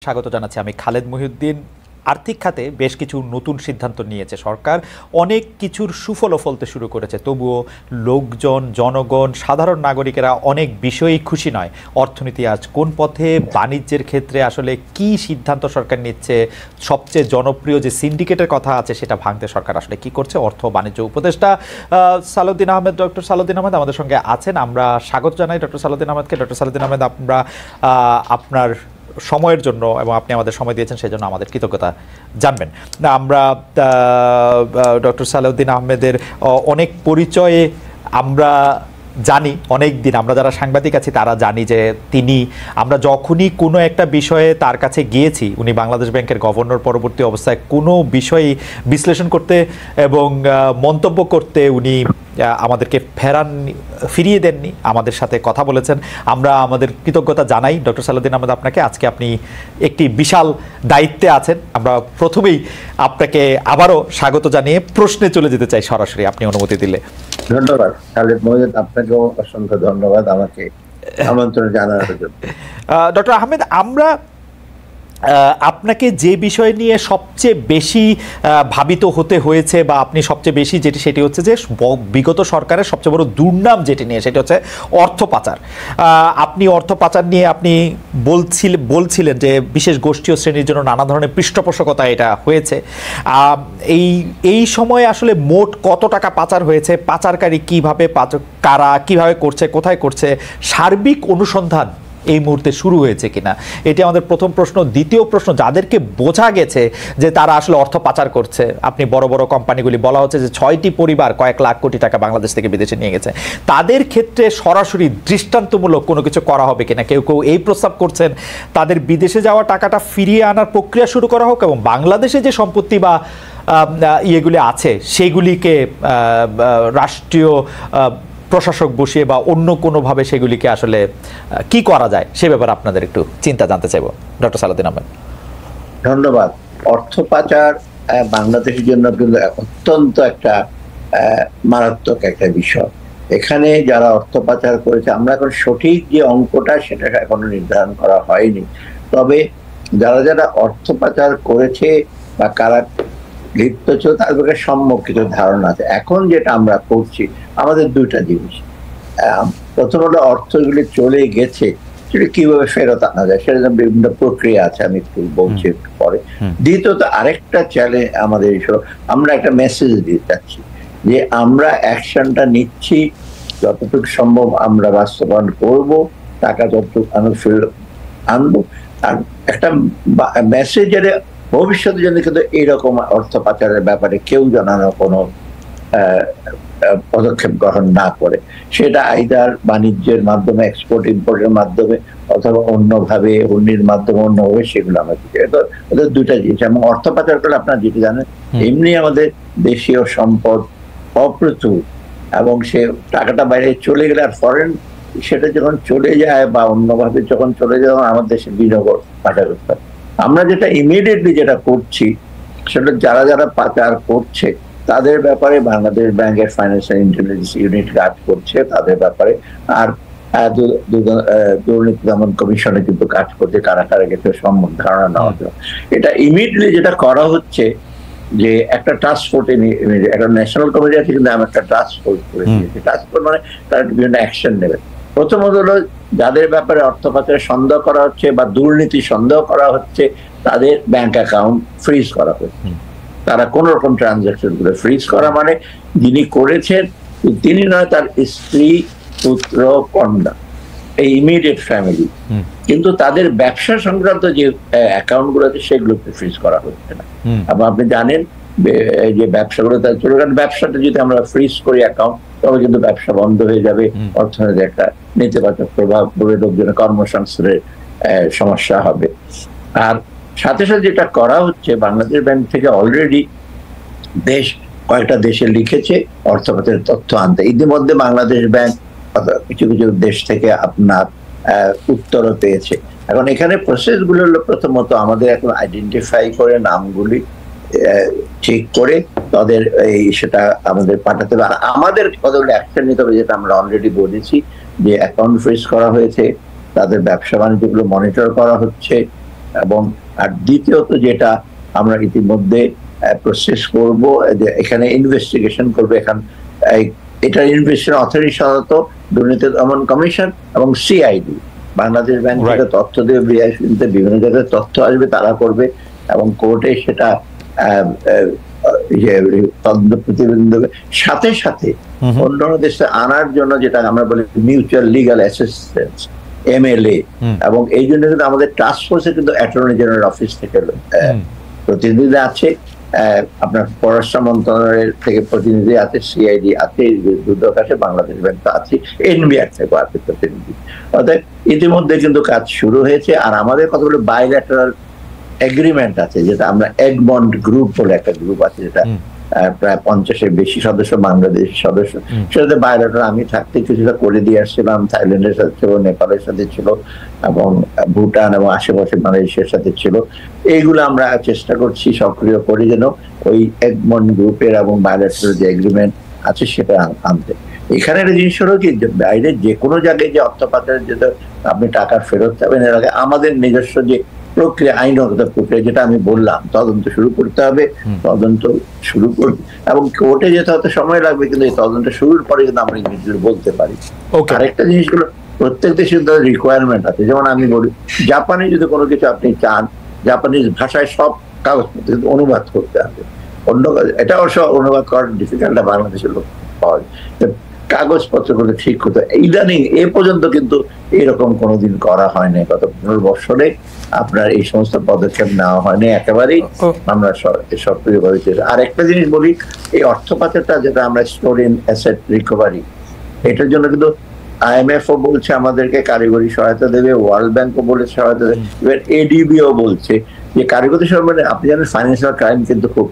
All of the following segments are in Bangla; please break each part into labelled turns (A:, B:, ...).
A: স্বাগত জানাচ্ছি। আমি খালেদ মহিউদ্দিন। আর্থিক খাতে বেশ কিছু নতুন সিদ্ধান্ত নিয়েছে সরকার, অনেক কিছুর সুফলও ফলতে শুরু করেছে। তবুও লোকজন, জনগণ, সাধারণ নাগরিকেরা অনেক বিষয়েই খুশি নয়। অর্থনীতি আজ কোন পথে, বাণিজ্যের ক্ষেত্রে আসলে কি সিদ্ধান্ত সরকার নিচ্ছে, সবচেয়ে জনপ্রিয় যে সিন্ডিকেটের কথা আছে সেটা ভাঙতে সরকার আসলে কি করছে। অর্থ বাণিজ্য উপদেষ্টা সালাউদ্দিন আহমেদ, ডক্টর সালাউদ্দিন আহমেদ আমাদের সঙ্গে আছেন। আমরা স্বাগত জানাই ডক্টর সালাউদ্দিন আহমেদকে। ডক্টর সালাউদ্দিন আহমেদ, আমরা আপনার সময়ের জন্য এবং আপনি আমাদের সময় দিয়েছেন সেই জন্য আমাদের কৃতজ্ঞতা জানবেন। আমরা ডক্টর সালাউদ্দিন আহমেদের অনেক পরিচয়ে আমরা জানি, অনেক দিন আমরা যারা সাংবাদিক আছি তারা জানি যে আমরা যখনই কোনো একটা বিষয়ে তার কাছে গিয়েছি, উনি বাংলাদেশ ব্যাংকের গভর্নর পরবর্তী অবস্থায় কোনো বিষয়ে বিশ্লেষণ করতে এবং মন্তব্য করতে উনি আমাদেরকে ফিরিয়ে দেননি, আমাদের সাথে কথা বলেছেন। আমরা আমাদের কৃতজ্ঞতা জানাই ডক্টর সালাউদ্দিন আহমেদ আপনাকে। আজকে আপনি একটি বিশাল দায়িত্বে আছেন। আমরা প্রথমেই আপনাকে আবারও স্বাগত জানিয়ে প্রশ্নে চলে যেতে চাই সরাসরি, আপনি অনুমতি দিলে।
B: ধন্যবাদ খালেদ মহিউদ্দিন, আপনাকেও অসংখ্য ধন্যবাদ আমাকে আমন্ত্রণ জানানোর জন্য।
A: ডক্টর আহমেদ, আমরা আপনাকে যে বিষয় নিয়ে সবচেয়ে বেশি ভাবিত হতে হয়েছে বা আপনি সবচেয়ে বেশি সেটি হচ্ছে যে বিগত সরকারের সবচেয়ে বড় দুর্নাম যেটি নিয়ে সেটি হচ্ছে অর্থ পাচার। আপনি অর্থ পাচার নিয়ে আপনি বলছিলেন যে বিশেষ গোষ্ঠী ও শ্রেণীর জন্য নানা ধরনের পৃষ্ঠপোষকতা এটা হয়েছে। এই সময়ে আসলে মোট কত টাকা পাচার হয়েছে, পাচারকারী কীভাবে কারা কীভাবে করছে, কোথায় করছে, সার্বিক অনুসন্ধান এই মুহূর্তে শুরু হয়েছে কিনা, এটি আমাদের প্রথম প্রশ্ন। দ্বিতীয় প্রশ্ন, যাদেরকে বোঝা গেছে যে তারা আসলে অর্থ পাচার করছে, আপনি বড় বড় কোম্পানিগুলি বলা হচ্ছে যে 6টি পরিবার কয়েক লাখ কোটি টাকা বাংলাদেশ থেকে বিদেশে নিয়ে গেছে, তাদের ক্ষেত্রে সরাসরি দৃষ্টান্তমূলক কোনো কিছু করা হবে কিনা। কেউ কেউ এই প্রস্তাব করছেন তাদের বিদেশে যাওয়া টাকাটা ফিরিয়ে আনার প্রক্রিয়া শুরু করা হোক এবং বাংলাদেশে যে সম্পত্তি বা ইয়েগুলি আছে সেগুলিকে রাষ্ট্রীয় প্রশাসক বসিয়ে বা অন্য কোনোভাবে সেগুলিকে আসলে কি করা যায় সে ব্যাপারে আপনাদের একটু চিন্তা জানতে চাইব ডক্টর সালাউদ্দিন আহমেদ।
B: ধন্যবাদ। অর্থ পাচার বাংলাদেশের জন্য কিন্তু অত্যন্ত একটা মারাত্মক একটা বিষয়। এখানে যারা অর্থ পাচার করেছে, আমরা এখন সঠিক যে অঙ্কটা সেটা এখনো নির্ধারণ করা হয়নি, তবে যারা যারা অর্থ পাচার করেছে বা কারা লিপ্ত ছিল তার ব্যাপারে সম্যক কিছু ধারণা আছে। এখন যেটা আমরা করছি আমাদের দুইটা জিনিস, প্রথমত অর্থগুলি চলে গেছে সেটা কিভাবে ফেরত আনা যায় সেটা বিভিন্ন প্রক্রিয়া আছে, আমি একটু বলছি একটু পরে। দ্বিতীয়ত আরেকটা চ্যালেঞ্জ আমাদের আমরা একটা মেসেজ দিতে চাচ্ছি যে আমরা অ্যাকশনটা নিচ্ছি, যতটুকু সম্ভব আমরা বাস্তবায়ন করব, টাকা যতটুকু ফেরত আনবো। আর একটা মেসেজের ভবিষ্যতে জন্য কিন্তু এইরকম অর্থ পাচারের ব্যাপারে কেউ জানানো কোনো পদক্ষেপ গ্রহণ না করে, সেটা আইদার বাণিজ্যের মাধ্যমে, এক্সপোর্ট ইম্পোর্টের মাধ্যমে অথবা অন্যভাবে উন্নতির মাধ্যমে অন্যভাবে, সেগুলো আমরা ওদের দুইটা জিনিস। এবং অর্থ পাচার করলে আপনারা যেটা জানেন, এমনি আমাদের দেশীয় সম্পদ অপ্রচুর এবং সে টাকাটা বাইরে চলে গেলে আর ফরেন সেটা যখন চলে যায় বা অন্যভাবে যখন চলে যায় আমাদের দেশে বিনিয়োগ পাচার করতে হয়। আমরা যেটা ইমিডিয়েটলি যেটা করছি সেটা যারা যারা পাচার করছে তাদের ব্যাপারে বাংলাদেশ ব্যাংকের ফাইন্যান্সিয়াল ইন্টেলিজেন্স ইউনিট কাজ করছে তাদের ব্যাপারে, আর দুর্নীতি দমন কমিশনে কিন্তু কাজ করছে কারা কারা গেছে সম্যক ধারণা নেওয়ার জন্য। এটা ইমিডিয়েটলি যেটা করা হচ্ছে যে একটা টাস্ক ফোর্স, একটা ন্যাশনাল কমিটি আছে কিন্তু আমি একটা টাস্ক ফোর্স করে দিয়েছি। টাস্ক ফোর্স মানে তারা বিভিন্ন অ্যাকশন নেবে। প্রথমত হলো যাদের ব্যাপারে অর্থ পাচারের সন্দেহ করা হচ্ছে বা দুর্নীতি সন্দেহ করা হচ্ছে তাদের ব্যাংক অ্যাকাউন্ট ফ্রিজ করা হচ্ছে। তারা কোন রকম ট্রানজাকশন গুলো ফ্রিজ করা মানে যিনি করেছেন তিনি নয়, তার স্ত্রী, পুত্র, কন্যা, এই ইমিডিয়েট ফ্যামিলি, কিন্তু তাদের ব্যবসা সংক্রান্ত যে অ্যাকাউন্ট গুলো আছে সেগুলোকে ফ্রিজ করা হচ্ছে না। এবং আপনি জানেন যে ব্যবসাগুলো তার চলে, কারণ ব্যবসাটা যদি আমরা ফ্রিজ করি অ্যাকাউন্ট তবে কিন্তু ব্যবসা বন্ধ হয়ে যাবে, অর্থনীতি একটা নেতিবাচক প্রভাব পড়বে, লোকজনের কর্মসংস্থানের সমস্যা হবে। আর সাথে সাথে যেটা করা হচ্ছে, বাংলাদেশ ব্যাংক থেকে অলরেডি কয়েকটা দেশে লিখেছে অর্থ পাচারের তথ্য আনতে। ইতিমধ্যে বাংলাদেশ ব্যাংক কিছু কিছু দেশ থেকে আপনার উত্তরও পেয়েছে। এখন এখানে প্রসেস গুলো হলো, প্রথমত আমাদের এখন আইডেন্টিফাই করে নামগুলি ঠিক করে তাদের সেটা আমাদের পাঠাতে হবে। আর আমাদের কতগুলো অ্যাকশন নিতে হবে, যেটা আমরা অলরেডি বলেছি যে অ্যাকাউন্ট ফ্রিজ করা হয়েছে, তাদের ব্যবসা বাণিজ্যগুলো মনিটর করা হচ্ছে, এবং আর দ্বিতীয়ত যেটা আমরা ইতিমধ্যে প্রসেস করব, এখানে ইনভেস্টিগেশন করবে, এটা ইনভেস্টিগেশন অথরিটি সাধারণত দুর্নীতি দমন কমিশন এবং সিআইডি, বাংলাদেশ ব্যাংক থেকে তথ্য দেবে, বিআইসিতে বিভিন্ন জায়গায় তথ্য আসবে, তারা করবে এবং কোর্টে সেটা তদন্ত প্রতিবেদন দেবে। সাথে সাথে অন্য দেশে আনার জন্য যেটা আমরা বলি মিউচুয়াল লিগাল অ্যাসিস্ট্যান্স, MLA, এবং এই জন্য কিন্তু আমাদের টাস্ক ফোর্সে কিন্তু অ্যাটর্নি জেনারেল অফিস থেকে প্রতিনিধি আছে, আপনার পররাষ্ট্র মন্ত্রণালয়ের থেকে প্রতিনিধি আছে, সিআইডি আছে, দূতাবাসে বাংলাদেশ ব্যাংক আছে, NBR থেকে আছে প্রতিনিধি। অর্থাৎ ইতিমধ্যে কিন্তু কাজ শুরু হয়েছে। আর আমাদের কতগুলো বাইল্যাটারাল এগ্রিমেন্ট আছে, যেটা আমরা এগমন্ড গ্রুপ বলে একটা গ্রুপ আছে, যেটা প্রায় 50-এর বেশি সদস্য বাংলাদেশ সদস্য, সেটাতে বাইরেটা আমি থাকতে কিছুটা করে দিয়ে আসছিলাম। থাইল্যান্ডের সাথে ছিল, নেপালের সাথে ছিল, এবং ভুটান এবং আশেপাশে বাংলাদেশের সাথে ছিল। এইগুলো আমরা চেষ্টা করছি সক্রিয় করে যেন ওই এগমন্ড গ্রুপের এবং বাইরেটারাল যে এগ্রিমেন্ট আছে সেটা আনতে। এখানে একটা জিনিস হলো কি, বাইরে যে কোনো জায়গায় যে অর্থ পাচারের যেটা আপনি টাকা ফেরত যাবেন, এর আগে আমাদের নিজস্ব যে প্রক্রিয়া, আইনগত প্রক্রিয়া, যেটা আমি বললাম, তদন্ত শুরু করতে হবে, তদন্ত শুরু করতে এবং কোর্টে যেতে হতে সময় লাগবে, কিন্তু এই তদন্ত শুরুর পরে কিন্তু আমরা জিনিসগুলো বলতে পারি। আরেকটা জিনিসগুলো প্রত্যেক দেশের রিকোয়ারমেন্ট আছে। যেমন আমি বলি, জাপানে যদি কোনো কিছু আপনি চান, জাপানিজ ভাষায় সব কাগজপত্র অনুবাদ করতে হবে। অন্য এটা অবশ্য অনুবাদ করার ডিফিকাল্ট, বাংলাদেশের লোক পাওয়া যায়, কাগজপত্র গুলো ঠিক হতো। ইদানিং এ পর্যন্ত কিন্তু এরকম কোনোদিন করা হয়নি, গত 15 বছরে আপনার এই সমস্ত পদক্ষেপ নেওয়া হয়নি একেবারেই। আমরা সক্রিয়ভাবে। আর একটা জিনিস বলি, এই অর্থ পাচারটা যেটা আমরা স্টোরিং অ্যাসেট রিকভারি, এটার জন্য কিন্তু IMF-ও বলছে আমাদেরকে কারিগরি সহায়তা দেবে, ওয়ার্ল্ড ব্যাংকও বলে সহায়তা দেবে, এবার ADB-ও বলছে যে কারিগরি সহায়তা। আপনি জানেন ফাইন্যান্সিয়াল ক্রাইম কিন্তু খুব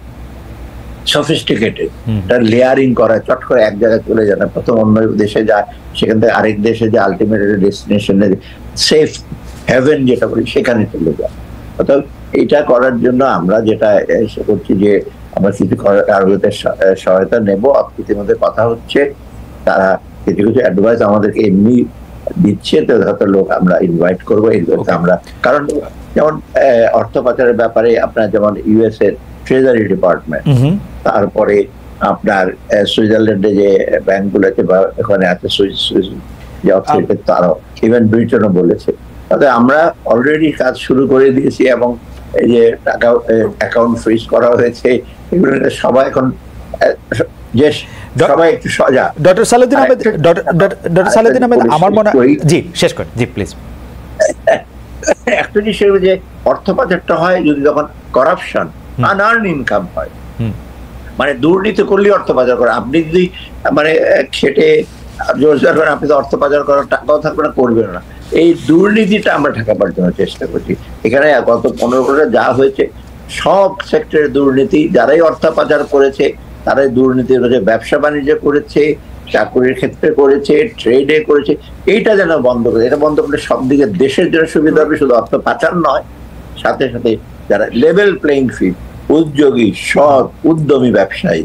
B: সফিস্টিকেটেড, তার লেয়ারিং করা, চট করে এক জায়গায় চলে যায় না, প্রথম অন্য দেশে যায়, সেখান থেকে আরেক দেশে যায়, আলটিমেট ডেস্টিনেশনে সেফ হেভেন যেটা বলি সেখানে চলে যায়। অর্থাৎ এটা করার জন্য আমরা যেটা করছি যে আমরা কিছু কারিগরদের সহায়তা নেব। ইতিমধ্যে কথা হচ্ছে, তারা কিছু কিছু অ্যাডভাইস আমাদেরকে এমনি দিচ্ছে, তো হয়তো লোক আমরা ইনভাইট করবো এইগুলোতে আমরা। কারণ যেমন অর্থ পাচারের ব্যাপারে আপনার যেমন US এর ট্রেজারি ডিপার্টমেন্ট, তারপরে আপনার সুইজারল্যান্ডে যে ব্যাংকগুলো আছে বা এখানে আছে সুইস যে অথরিটি, তারাও ইভেন ব্রিটেনও বলেছে। তাতে আমরা অলরেডি কাজ শুরু করে দিয়েছি এবং এই যে টাকা অ্যাকাউন্ট ফ্রিজ করা হয়েছে, এগুলো সবাই এখন সবাই একটু সজাগ।
A: ডক্টর সালাউদ্দিন আহমেদ, আমার মনে হয়, জি শেষ করেন, জি প্লিজ।
B: একটা জিনিস যে অর্থ পাচারটা হয় যদি যখন করাপশন, আনআর্ন ইনকাম হয়, মানে দুর্নীতি করলে অর্থ পাচার করে। আপনি যদি মানে খেটে রোজগার করেন, আপনি তো অর্থ পাচার করার টাকাও থাকবে না, করবেন না। এই দুর্নীতিটা আমরা ঠেকাবার জন্য চেষ্টা করছি। এখানে গত 15 বছরে যা হয়েছে, সব সেক্টরের দুর্নীতি, যারাই অর্থ পাচার করেছে তারাই দুর্নীতি করেছে, ব্যবসা বাণিজ্য করেছে, চাকরির ক্ষেত্রে করেছে, ট্রেডে করেছে। এইটা যেন বন্ধ করে, এটা বন্ধ করলে সব দিকে দেশের জন্য সুবিধা হবে, শুধু অর্থ পাচার নয়, সাথে সাথে যারা লেভেল প্লেইং ফিল্ড, উদ্যোগী, সৎ, উদ্যমী ব্যবসায়ী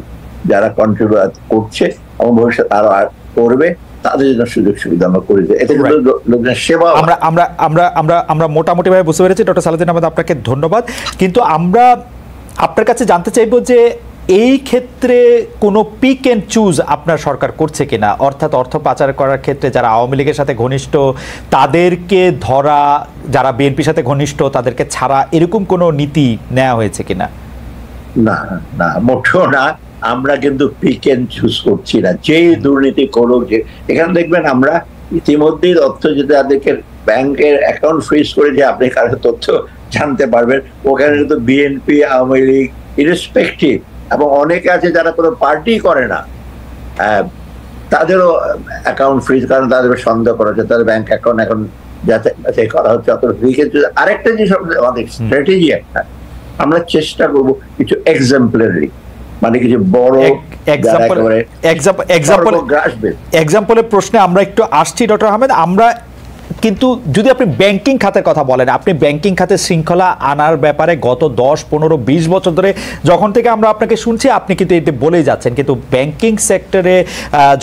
B: যারা কন্ট্রিবিউট করছে এবং ভবিষ্যৎ আরো করবে, তাদের জন্য সুযোগ সুবিধা আমরা করে দিই। এতে কিন্তু লোকজনের সেবা।
A: আমরা মোটামুটি ভাবে বুঝতে পেরেছি। ডক্টর সালাউদ্দিন আহমেদ, আপনাকে ধন্যবাদ। কিন্তু আমরা আপনার কাছে জানতে চাইবো যে এই ক্ষেত্রে কোনো পিক এন্ড চুজ আপনার সরকার করছে কিনা, অর্থাৎ অর্থ পাচার করার ক্ষেত্রে যারা আওয়ামী লীগের সাথে ঘনিষ্ঠ তাদেরকে ধরা, যারা বিএনপির সাথে ঘনিষ্ঠ তাদেরকে ছাড়া, এরকম কোনো নীতি নেওয়া হয়েছে কিনা?
B: না না, মোটেও না। আমরা কিন্তু পিক এন্ড চুজ করছি না, যে দুর্নীতি করুক। যে এখানে দেখবেন আমরা ইতিমধ্যেই তথ্য যেটা তাদেরকে ব্যাংকের অ্যাকাউন্ট ফ্রিজ করে যে আপনি কারো তথ্য জানতে পারবেন, ওখানে কিন্তু বিএনপি, আওয়ামী লীগ ইরেসপেক্টিভ, এবং অনেকে আছে যারা কোনো পার্টি করে না, তাদেরও অ্যাকাউন্ট ফ্রিজ, কারণ তাদের সন্দেহ করা হচ্ছে তাদের ব্যাংক অ্যাকাউন্ট এখন যাতে করা হচ্ছে। আরেকটা জিনিস আমাদের স্ট্র্যাটেজি একটা, আমরা চেষ্টা করব কিছু এক্সাম্পলারি, মানে কিছু বড়
A: এক্সাম্পলের প্রশ্নে আমরা একটু আসছি ডক্টর আহমেদ। আমরা কিন্তু যদি আপনি ব্যাংকিং খাতের কথা বলেন, আপনি ব্যাংকিং খাতে শৃঙ্খলা আনার ব্যাপারে গত 10, 15, 20 বছর ধরে যখন থেকে আমরা আপনাকে শুনছি আপনি কিন্তু এতে বলেই যাচ্ছেন, কিন্তু ব্যাংকিং সেক্টরে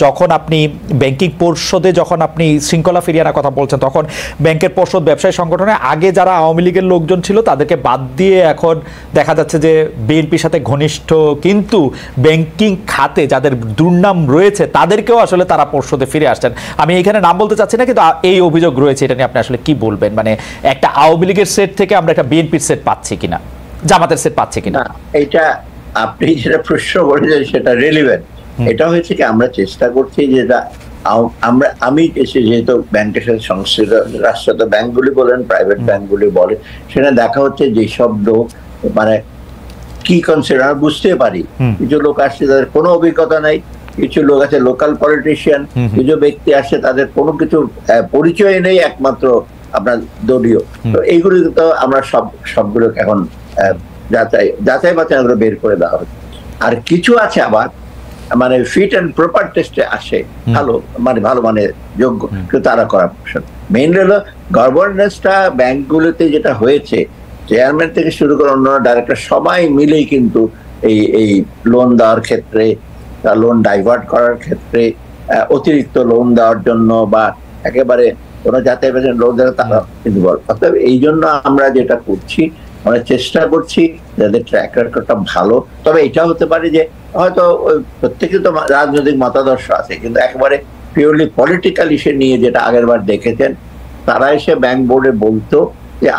A: যখন আপনি ব্যাংকিং পর্ষদে যখন আপনি শৃঙ্খলা ফিরিয়ে আনার কথা বলছেন, তখন ব্যাংকের পর্ষদ ব্যবসায়ী সংগঠনে আগে যারা আওয়ামী লীগের লোকজন ছিল তাদেরকে বাদ দিয়ে এখন দেখা যাচ্ছে যে বিএনপির সাথে ঘনিষ্ঠ, কিন্তু ব্যাংকিং খাতে যাদের দুর্নাম রয়েছে তাদেরকেও আসলে তারা পর্ষদে ফিরে আসছেন। আমি এখানে নাম বলতে চাচ্ছি না, কিন্তু এই অভিযোগ রয়েছে। এটা নিয়ে আপনি আসলে কি বলবেন? মানে একটা আওয়ামী লীগের সেট থেকে আমরা একটা বিএনপির সেট পাচ্ছি কিনা, জামাতের সেট পাচ্ছি কিনা?
B: এটা আপনি যেটা প্রশ্ন করেছেন সেটা রেলিভেন্ট। এটা হয়েছে কি, আমরা চেষ্টা করছি যেটা আমি যেহেতু ব্যাংকের সাথে সংশ্লিষ্ট, রাষ্ট্রায়ত্ত ব্যাংকগুলি বলেন, প্রাইভেট ব্যাংকগুলি বলে, সেখানে দেখা হচ্ছে যে সব লোক মানে কি কনসিডার বুঝতে পারি। কিছু লোক আসছে তাদের কোনো অভিজ্ঞতা নাই, কিছু লোক আছে লোকাল পলিটিশিয়ান, কিছু ব্যক্তি আসছে তাদের কোনো কিছু পরিচয় নেই, একমাত্র আপনার দলীয়। তো এইগুলি তো আমরা সবগুলো এখন যাচাই বাছাই বের করে দেওয়া হচ্ছে। আর কিছু আছে আবার মানে ফিট অ্যান্ড প্রপার টেস্টে আসে, ভালো মানে যোগ্য, কিন্তু তারা করাপশন। মেইন হলো গভর্নেন্সটা ব্যাংকগুলোতে যেটা হয়েছে, চেয়ারম্যান থেকে শুরু করে অন্য ডাইরেক্টর সবাই মিলেই কিন্তু এই লোন দেওয়ার ক্ষেত্রে, লোন ডাইভার্ট করার ক্ষেত্রে, অতিরিক্ত লোন দেওয়ার জন্য বা একেবারে কোনো জাতীয় লোন দেওয়া, তারা কিন্তু বল। অর্থাৎ এই জন্য আমরা যেটা করছি, আমরা চেষ্টা করছি যাদের ট্র্যাক রেকর্ডটা ভালো। তবে এটা হতে পারে যে হয়তো প্রত্যেকে তো রাজনৈতিক মতাদর্শ আছে, কিন্তু একেবারে পিওরলি পলিটিক্যাল ইস্যু নিয়ে যেটা আগের বার দেখেছেন, তারা এসে ব্যাংক বোর্ডে বলতো যে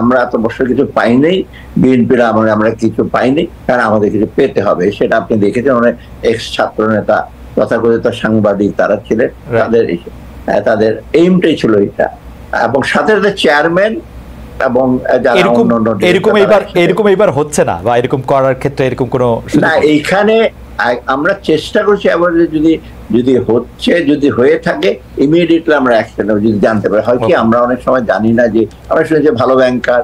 B: আমরা এত বছর কিছু পাইনি, বিএনপিরা আমরা কিছু পাইনি, কারণ আমাদের কিছু পেতে হবে। সেটা আপনি দেখেছেন অনেক এক্স ছাত্র নেতা, তথাকথিত সাংবাদিক তারা ছিলেন, তাদের এইমটাই ছিল এটা। এবং সাথে সাথে চেয়ারম্যান এবং
A: এরকম এবার হচ্ছে না, বা এরকম করার ক্ষেত্রে এরকম কোনো
B: না। এইখানে আমরা চেষ্টা করছি, আবার যদি হচ্ছে, যদি হয়ে থাকে ইমিডিয়েটলি আমরা অ্যাকশন নেব যদি জানতে পারি। হয় কি, আমরা অনেক সময় জানি না যে, আমরা শুনেছি ভালো ব্যাংকার,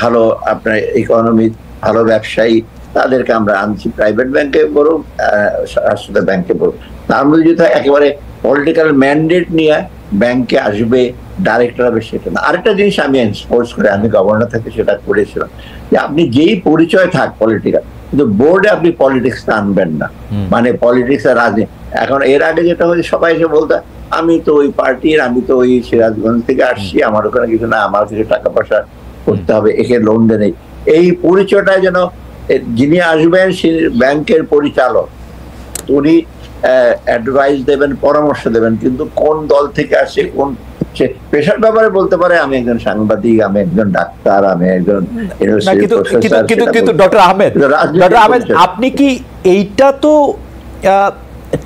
B: ভালো আপনার ইকোনমিক, ভালো ব্যবসায়ী, তাদেরকে আমরা আনছি প্রাইভেট ব্যাংকে বলুন, রাষ্ট্রায়ত্ত ব্যাংকে বলুন। তার মধ্যে যদি একেবারে পলিটিক্যাল ম্যান্ডেট নিয়ে ব্যাংকে আসবে, ডাইরেক্টর হবে, সেটা না। আরেকটা জিনিস আমি এনফোর্স করে, আমি গভর্নর থেকে সেটা করেছিলাম, যে আপনি যেই পরিচয় থাক পলিটিক্যাল, কিন্তু বোর্ডে আপনি পলিটিক্স আনবেন না, মানে পলিটিক্স আর রাজনীতি। এখন এর আগে যেটা হয়েছে, সবাই এসে বলতো আমি তো ওই পার্টির, আমি তো ওই সিরাজগঞ্জ থেকে আসছি, আমার ওখানে কিছু না, আমার কিছু টাকা পয়সা করতে হবে, একে লোন দেয়। এই পরিচয়টা যেন যিনি আসবেন ব্যাংকের পরিচালক, উনি অ্যাডভাইস দেবেন, পরামর্শ দেবেন, কিন্তু কোন দল থেকে আসছে, কোন পেশার ব্যাপারে বলতে পারে আমি একজন সাংবাদিক, আমি একজন ডাক্তার, আমি একজন
A: কিন্তু ডক্টর আহমেদ, আপনি কি এইটা তো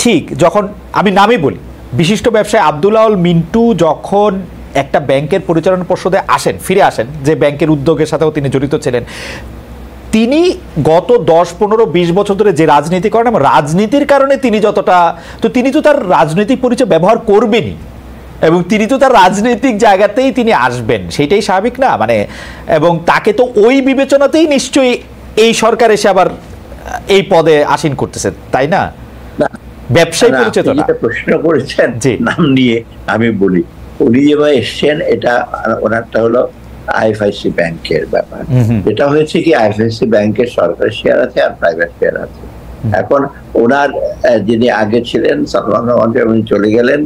A: ঠিক, যখন আমি নামই বলি, বিশিষ্ট ব্যবসায়ী আব্দুল আউল মিন্টু যখন একটা ব্যাংকের পরিচালনা পর্ষদে আসেন, ফিরে আসেন, যে ব্যাংকের উদ্যোগের সাথেও তিনি জড়িত ছিলেন, তিনি গত 10, 15, 20 বছর ধরে যে রাজনীতি করেন, এবং রাজনীতির কারণে তিনি যতটা, তো তিনি তো তার রাজনৈতিক পরিচয় ব্যবহার করবেনই, এবং তিনি তো তার রাজনৈতিক জায়গাতেই তিনি আসবেন, সেটাই স্বাভাবিক না? মানে এবং তাকে তো ওই বিবেচনাতেই নিশ্চয়ই এই সরকার এসে আবার এই পদে আসীন করতেছে, তাই না? ব্যবসায়ী পরিচয় তো না।
B: প্রশ্ন করেছেন নাম নিয়ে, আমি বলি, উনি যেভাবে এসছেন, এটা ওনারটা হলো আইএফআইসি ব্যাংকের ব্যাপার। যেটা হয়েছে কি, আইএফআইসি ব্যাংকের সরকারি শেয়ার আছে আর প্রাইভেট শেয়ার আছে। এখন ওনার যিনি আগে ছিলেন সালমান রহমান, উনি চলে গেলেন,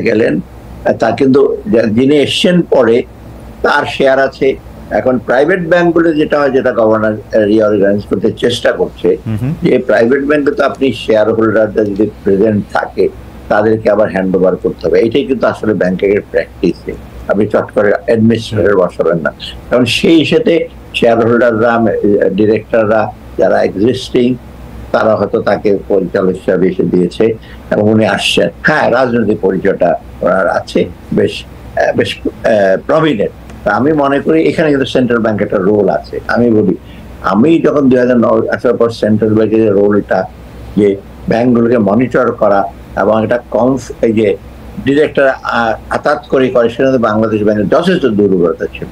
B: গেলেন, তা কিন্তু যিনি এসছেন পরে তার শেয়ার আছে। এখন প্রাইভেট ব্যাংকগুলো যেটা হয়, যেটা গভর্নর রিঅর্গানাইজ করতে চেষ্টা করছে, যে প্রাইভেট ব্যাংকে তো আপনি শেয়ার হোল্ডাররা যদি প্রেজেন্ট থাকে, তাদেরকে আবার হ্যান্ড ওভার করতে হবে। এটাই কিন্তু আসলে ব্যাংকের প্র্যাকটিসে, আপনি চট করে অ্যাডমিনিস্ট্রেটর বসাবেন না। কারণ সেই সাথে শেয়ার হোল্ডাররা, ডিরেক্টররা যারা এক্সিস্টিং, তারা হয়তো তাকে পরিচালক হিসাবে এসে দিয়েছে এবং উনি আসছেন। হ্যাঁ, রাজনৈতিক পরিচয়টা ওনার আছে, বেশ বেশ প্রভিডেন্ট। আমি মনে করি এখানে কিন্তু সেন্ট্রাল ব্যাংক একটা রোল আছে। আমি বলি, আমি যখন 2009 আসার পর সেন্ট্রাল ব্যাংকের রোল এটা, যে ব্যাংকগুলোকে মনিটর করা এবং এটা এই যে ডিরেক্টর আতাত করে, সেখানে বাংলাদেশ ব্যাংকের যথেষ্ট দুর্বলতা ছিল।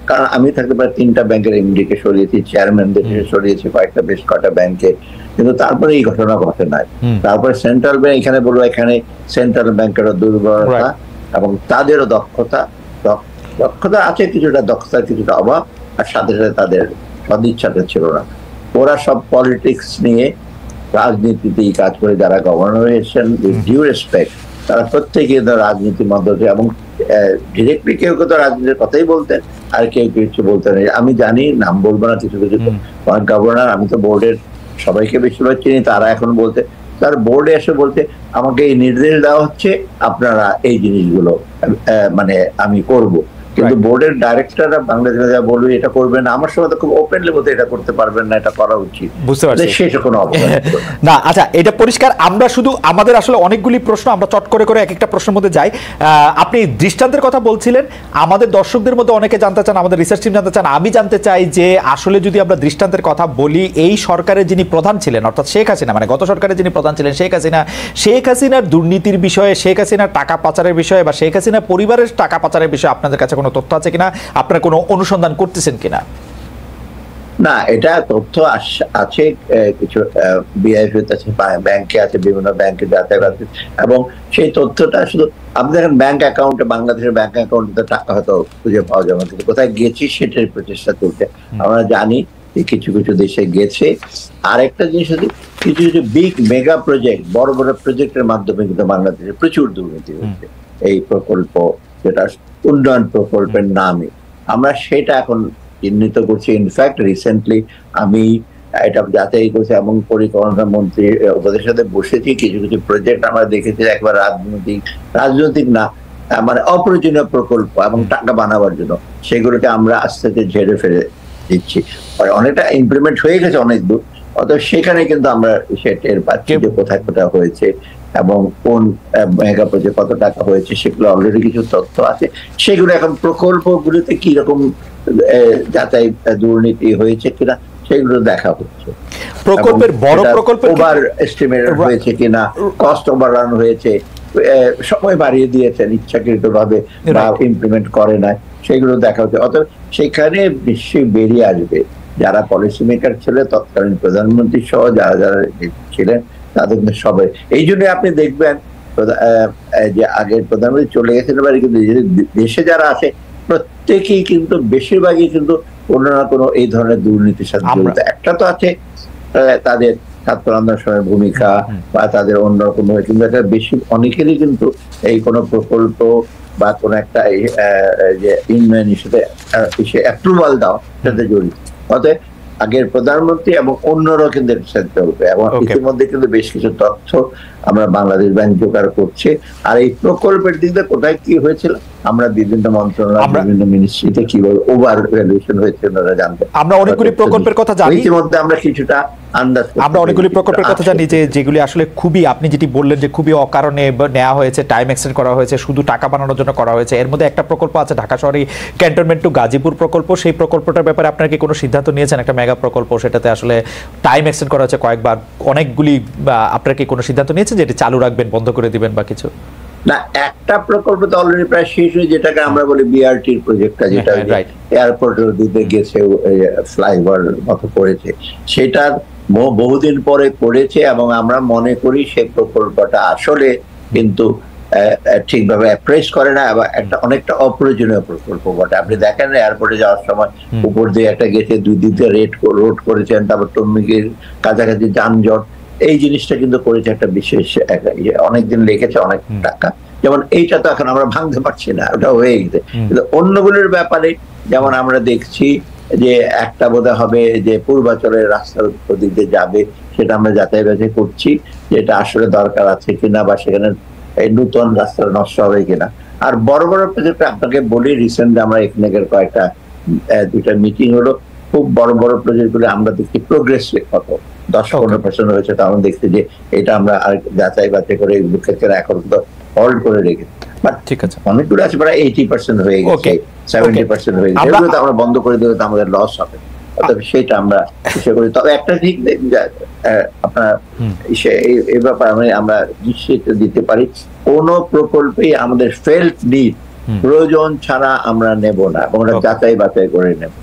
B: কারণ আমি থাকতে পারে 3টা ব্যাংকের এমডি কে সরিয়েছি, চেয়ারম্যানদের সরিয়েছি, কয়েকটা বেশ কয়েকটা ব্যাংকে, কিন্তু তারপরে এই ঘটনা ঘটে নাই। তারপরে সেন্ট্রাল ব্যাংক এখানে বলবো, এখানে সেন্ট্রাল ব্যাংকেরও দুর্বলতা এবং তাদেরও দক্ষতা আছে, কিছুটা দক্ষতার কিছুটা অভাব, আর সাথে সাথে তাদের সদিচ্ছাটা ছিল না। ওরা সব পলিটিক্স নিয়ে রাজনীতিতেই কাজ করে, যারা গভর্নর হয়েছেন ডিউ রেসপেক্ট, তারা প্রত্যেকে রাজনীতির মধ্যে, এবং ডিরেক্টলি কেউ কেউ তো রাজনীতির কথাই বলতেন, আর কেউ কিছু বলতেন। আমি জানি, নাম বলবো না, কিছু কিছু গভর্নর, আমি তো বোর্ডের সবাইকে বেশিরভাগ চিনি, তারা এখন বলতে, তার বোর্ডে এসে বলতে আমাকে এই নির্দেশ দেওয়া হচ্ছে আপনারা এই জিনিসগুলো মানে আমি করব, কিন্তু বোর্ডের ডাইরেক্টররা বাংলাদেশে যা বলবে এটা করবেন না, আমার সময় তো খুব ওপেনলি বলতে এটা করতে পারবেন না, এটা করা উচিত,
A: বুঝতে পারছি
B: সেটা কোনো
A: না। আচ্ছা, এটা পরিষ্কার। আমরা শুধু আমাদের আসলে অনেকগুলি প্রশ্ন, আমরা চট করে করে এক একটা প্রশ্নের মধ্যে যাই। আপনি দৃষ্টান্তের কথা বলছিলেন, আমাদের দর্শকদের মধ্যে অনেকে জানতে চান, আমাদের রিসার্চ টিম জানতে চান, আমি জানতে চাই যে আসলে যদি আমরা দৃষ্টান্তের কথা বলি, এই সরকারের যিনি প্রধান ছিলেন, অর্থাৎ শেখ হাসিনা, মানে গত সরকারের যিনি প্রধান ছিলেন শেখ হাসিনার দুর্নীতির বিষয়ে, শেখ হাসিনার টাকা পাচারের বিষয়ে, বা শেখ হাসিনা পরিবারের টাকা পাচারের বিষয়ে আপনাদের কাছে কোনো তথ্য আছে কিনা, আপনারা কোনো অনুসন্ধান করতেছেন কিনা?
B: না, এটা তথ্য আছে, কিছু বিআইএফ আছে, ব্যাংকে আছে, বিভিন্ন ব্যাংকে যাতায়াত আছে, এবং সেই তথ্যটা শুধু আপনি দেখেন ব্যাংক অ্যাকাউন্টে, বাংলাদেশের ব্যাংক অ্যাকাউন্টে টাকা হয়তো খুঁজে পাওয়া যাবে, কিন্তু কোথায় গেছি সেটার প্রচেষ্টা চলছে। আমরা জানি যে কিছু কিছু দেশে গেছে। আরেকটা জিনিস হচ্ছে, কিছু কিছু বিগ মেগা প্রজেক্ট, বড় বড় প্রজেক্টের মাধ্যমে কিন্তু বাংলাদেশে প্রচুর দুর্নীতি হচ্ছে। এই প্রকল্প, যেটা উন্নয়ন প্রকল্পের নামে, আমরা সেটা এখন চিহ্নিত করছি। ইনফ্যাক্ট রিসেন্টলি আমি এটা যাচাই করছি এবং পরিকল্পনা মন্ত্রী ওদের সাথে বসেছি, কিছু কিছু প্রজেক্ট আমরা দেখেছি একবার রাজনৈতিক না, মানে অপ্রয়োজনীয় প্রকল্প এবং টাকা বানাবার জন্য, সেগুলোকে আমরা আস্তে আস্তে ঝেড়ে ফেলে দিচ্ছি। অনেকটা ইমপ্লিমেন্ট হয়ে গেছে অনেক দূর, অতএব সেখানে কিন্তু আমরা টের পাচ্ছি যে কোথায় কোথায় হয়েছে এবং কোন মেগা প্রজেক্ট কত টাকা হয়েছে, সেগুলো অলরেডি কিছু তথ্য আছে। সেগুলো এখন প্রকল্পগুলিতে কি রকম যাচাই দুর্নীতি হয়েছে কিনা সেগুলো দেখা হচ্ছে।
A: প্রকল্পের বড় প্রকল্প
B: ওভার এস্টিমেট হয়েছে কিনা, কস্ট ওভাররান হয়েছে, সময় বাড়িয়ে দিয়েছেন ইচ্ছাকৃত ভাবে বা ইমপ্লিমেন্ট করে নাই, সেগুলো দেখা হচ্ছে। অতএব সেখানে নিশ্চয়ই বেরিয়ে আসবে যারা পলিসি মেকার ছিলেন, তৎকালীন প্রধানমন্ত্রী সহ যারা যারা ছিলেন, তাদের সবাই। এই জন্য আপনি দেখবেন যে আগের প্রধানমন্ত্রী চলে গেছেন, কিন্তু দেশে যারা আছে প্রত্যেকেই কিন্তু বেশিরভাগই কিন্তু কোনো না কোনো এই ধরনের দুর্নীতির সাথে জড়িত। একটা তো আছে তাদের ছাত্র আন্দোলনের ভূমিকা বা তাদের অন্যরকম, কিন্তু একটা বেশি অনেকেরই কিন্তু এই কোনো প্রকল্প বা কোন একটা যে উন্নয়ন হিসেবে অ্যাপ্রুভাল দাও সাথে জড়িত। অতএব আগের প্রধানমন্ত্রী এবং অন্যরাও কিন্তু চলবে, এবং ইতিমধ্যে কিন্তু বেশ কিছু তথ্য আমরা বাংলাদেশ ব্যাংক জোগাড় করছে। আর এই প্রকল্পের দিক দিয়ে কোথায় কি হয়েছিল, আমরা বিভিন্ন মন্ত্রণালয়, বিভিন্ন মিনিস্ট্রিতে কিভাবে ওভার ভ্যালুয়েশন হয়েছে ওনারা জানতে।
A: আমরা অনেকগুলি প্রকল্পের কথা জানি,
B: ইতিমধ্যে আমরা কিছুটা আন্দাজ,
A: আমরা অনেকগুলি প্রকল্পের কথা জানি যে যেগুলি আসলে খুবই, আপনি যেটি বললেন যে খুবই অকারণে নেওয়া হয়েছে, টাইম এক্সটেন্ড করা হয়েছে, শুধু টাকা বানানোর জন্য করা হয়েছে। এর মধ্যে একটা প্রকল্প আছে ঢাকা শহরে ক্যান্টনমেন্ট টু গাজীপুর প্রকল্প। সেই প্রকল্পটার ব্যাপারে আপনারা কি কোনো সিদ্ধান্ত নিয়েছেন? একটা মেগা প্রকল্প, সেটাতে আসলে টাইম এক্সটেন্ড করা হয়েছে কয়েকবার, অনেকগুলি, আপনারা কি কোনো সিদ্ধান্ত নিয়েছেন যে এটি চালু রাখবেন, বন্ধ করে দিবেন বা কিছু?
B: না, একটা প্রকল্প তো অলরেডি প্রায় শেষ হয়ে, যেটাকে আমরা বলি বিআরটির প্রজেক্টটা, যেটা এয়ারপোর্টের দিকে গেছে, ফ্লাইওভার মতো করেছে, সেটার বহুদিন পরে করেছে, এবং আমরা মনে করি সেই প্রকল্পটা আসলে কিন্তু ঠিকভাবে অ্যাপ্রেস করে না, এবং একটা অনেকটা অপ্রয়োজনীয় প্রকল্প বটে। আপনি দেখেন এয়ারপোর্টে যাওয়ার সময় উপর দিয়ে একটা গেছে, দুই দিকে রোড করেছেন, তারপর টঙ্গীর কাছাকাছি যানজট, এই জিনিসটা কিন্তু করেছে একটা বিশেষ, অনেকদিন লেগেছে, অনেক টাকা। যেমন এইটা তো এখন আমরা ভাঙতে পারছি না, ওটা হয়ে গেছে। কিন্তু অন্যগুলোর ব্যাপারে যেমন আমরা দেখছি যে একটা বোধহয় হবে যে পূর্বাচলের রাস্তার দিক দিয়ে যাবে, সেটা আমরা যাচাই বাছাই করছি যেটা আসলে দরকার আছে কিনা, বা সেখানে এই নতুন রাস্তা নষ্ট হবে কিনা। আর বড় বড় প্রজেক্ট আপনাকে বলি, রিসেন্ট আমরা এখানে কয়েকটা দুইটা মিটিং হলো, খুব বড় বড় প্রজেক্ট গুলো আমরা দেখছি প্রোগ্রেস কত 10-15% হয়েছে, তখন দেখছি যে এটা আমরা আর যাচাই বাছাই করে এখন তো হল্ড করে রেখেছি। ঠিক আছে, অনেকগুলো আছে প্রায় 80% হয়ে গেছে, 70% হয়ে গেছে, এগুলো তো আমরা বন্ধ করে দিলে তো আমাদের লস হবে। সেটা আমরা চেষ্টা করি। তবে একটা ঠিক আপনার এই ব্যাপারে আমরা নিশ্চিত দিতে পারি, কোন প্রকল্পে আমাদের ফেল্ট নিড প্রয়োজন ছাড়া আমরা নেব না, এবং ওটা যাচাই বাছাই করে নেব।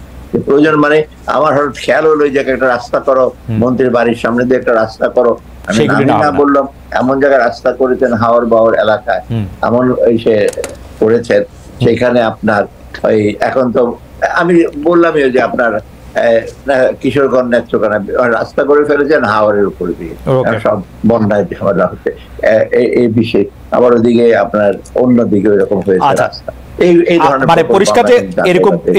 B: প্রয়োজন মানে আমার হঠাৎ খেয়াল হলো ওই জায়গায় একটা রাস্তা করো, মন্ত্রীর বাড়ির সামনে দিয়ে একটা রাস্তা করো, আমি না বললাম, এমন জায়গায় রাস্তা করেছেন হাওর বাওর এলাকায়, এমন সে করেছেন সেখানে আপনার ওই এখন তো আমি বললামই যে আপনার কিশোরগঞ্জ নেত্রকোনা রাস্তা করে ফেলেছেন হাওরের উপর দিয়ে, সব বন্যায় ঝামেলা হচ্ছে এই বিষয়ে। আবার ওদিকে আপনার অন্যদিকে এরকম হয়েছে রাস্তা।
A: মানে পরিষ্কার যে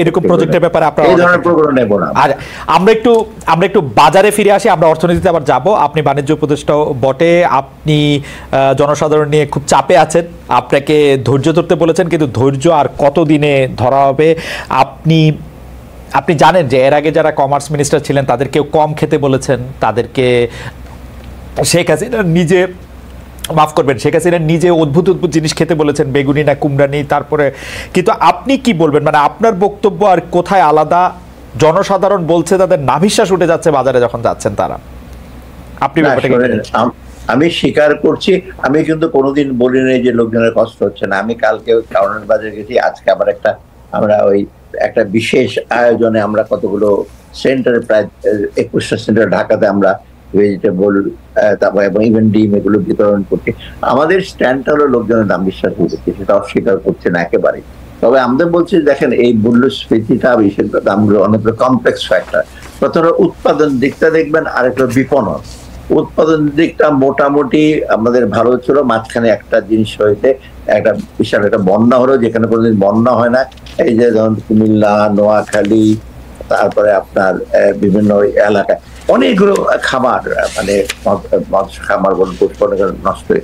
A: এরকম প্রজেক্টের ব্যাপারে আপনারা এই ধরনের প্রোগ্রাম নেব না। আর আমরা একটু বাজারে ফিরে আসি, আমরা অর্থনীতিতে আবার যাব। আপনি বাণিজ্য উপদেষ্টাও বটে, আপনি জনসাধারণ নিয়ে খুব চাপে আছেন, আপনাকে ধৈর্য ধরতে বলেছেন, কিন্তু ধৈর্য আর কতদিনে ধরা হবে? আপনি জানেন যে এর আগে যারা কমার্স মিনিস্টার ছিলেন তাদেরকেও কম খেতে বলেছেন, তাদেরকে শেখ হাসিনা নিজে মাফ করবেন শেখ হাসিনা নিজে অদ্ভুত জিনিস খেতে বলেছেন, বেগুনি না কুমড়ানি। তারপরে কিন্তু আপনি কি বলবেন, মানে আপনার বক্তব্য আর কোথায় আলাদা? জনসাধারণ বলছে তাদের নাভিশ্বাস উঠে যাচ্ছে বাজারে যখন যাচ্ছেন তারা। আপনি
B: আমি স্বীকার করছি, আমি কিন্তু কোনোদিন বলি নাই যে লোকজনের কষ্ট হচ্ছে না। আমি কালকে কারণের বাজারে গেছি, আজকে আবার আমরা ওই একটা বিশেষ আয়োজনে আমরা কতগুলো সেন্টারে, প্রায় 21টা সেন্টার ঢাকাতে আমরা ভেজিটেবল তারপর এবং ইভেন ডিম এগুলো বিতরণ করছি। আমাদের স্ট্যান্ডটা হলো লোকজনের দাম বিশ্বাস করছে, সেটা অস্বীকার করছে না একেবারে। তবে আমাদের বলছি দেখেন এই মূল্যস্ফীতিটা দামগুলো অনেক কমপ্লেক্স ফ্যাক্টর। প্রথমে উৎপাদন দিকটা দেখবেন, আরেকটা বিপণন। উৎপাদন দিকটা মোটামুটি আমাদের ভালো ছিল, মাঝখানে একটা জিনিস হয়েছে, একটা বিশাল একটা বন্যা হলো, যেখানে কোনোদিন বন্যা হয় না। এই যে ধরুন কুমিল্লা, নোয়াখালী, তারপরে আপনার বিভিন্ন এলাকায় অনেকগুলো খামার, মানে মৎস্য খামার নষ্ট হয়ে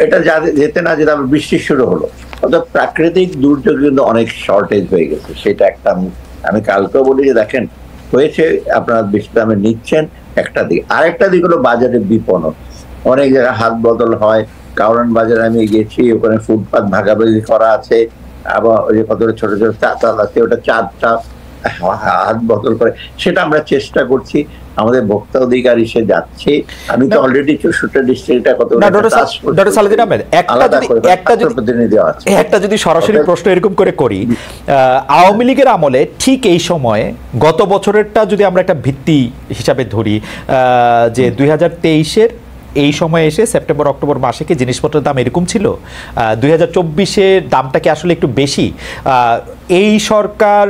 B: এটা যেতে না যেতে আবার বৃষ্টি শুরু হলো। অর্থাৎ প্রাকৃতিক দুর্যোগ কিন্তু অনেক শর্টেজ হয়ে গেছে, সেটা একটা। আমি কালকেও বলি যে দেখেন হয়েছে, আপনারা বিশ্রামে নিচ্ছেন একটা দিক। আরেকটা দিক হলো বাজারে বিপণন। অনেক জায়গায় হাত বদল হয়। কারণ বাজারে আমি গেছি, ওখানে ফুটপাত ভাগাভাগি করা আছে, আবার ওই যে কত ছোট ছোট চাতাল আছে, ওটা চারটা হাত বদল করে, সেটা আমরা চেষ্টা করছি। আমাদের ভোক্তা অধিকার এসে যাচ্ছে। আমি তো অলরেডি 64 ডিস্ট্রিক্টে
A: একটা যদি সরাসরি প্রশ্ন এরকম করে করি, আওয়ামী লীগের আমলে ঠিক এই সময়ে গত বছরেরটা যদি আমরা একটা ভিত্তি হিসাবে ধরি, যে 2023-এর এই সময় এসে সেপ্টেম্বর অক্টোবর মাসে কি জিনিসপত্রের দাম এরকম ছিল? 2024-এর দামটা কি আসলে একটু বেশি? এই সরকার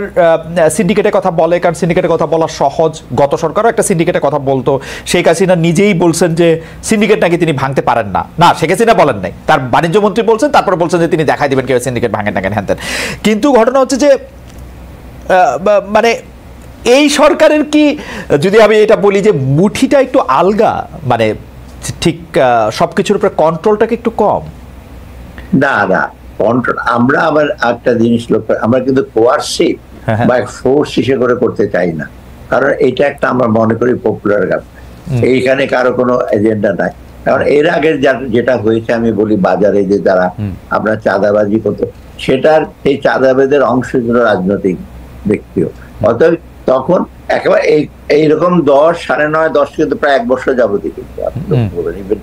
A: সিন্ডিকেটের কথা বলে, কারণ সিন্ডিকেটের কথা বলা সহজ। গত সরকারও একটা সিন্ডিকেটের কথা বলতো, শেখ হাসিনা নিজেই বলছেন যে সিন্ডিকেট নাকি তিনি ভাঙতে পারেন না। না, শেখ হাসিনা বলেন নাই, তার বাণিজ্য মন্ত্রী বলছেন, তারপরে বলছেন যে তিনি দেখাই দেবেন কেউ সিন্ডিকেট ভাঙেন না কেন হ্যান। কিন্তু ঘটনা হচ্ছে যে মানে এই সরকারের কি, যদি আমি এটা বলি যে মুঠিটা একটু আলগা, মানে ঠিক সবকিছুর উপরে কন্ট্রোলটাকে একটু কম।
B: না কন্ট্রোল আমরা আবার একটা জিনিস লক্ষ্য, আমরা কিন্তু কোয়ার্সিভ বা ফোর্স হিসেবে করে করতে চাই না, কারণ এটা একটা আমরা মনে করি পপুলার গভর্নমেন্ট, এইখানে কারো কোনো এজেন্ডা নাই। কারণ এর আগে যেটা হয়েছে, আমি বলি বাজারে যে যারা আমরা চাঁদাবাজি করতো, সেটার সেই চাঁদাবাজের অংশ ছিল রাজনৈতিক ব্যক্তিও। অতএব তখন একেবারে এইরকম 10, 9.5, 10 কিন্তু প্রায় 1 বছর যাবতীয় কিন্তু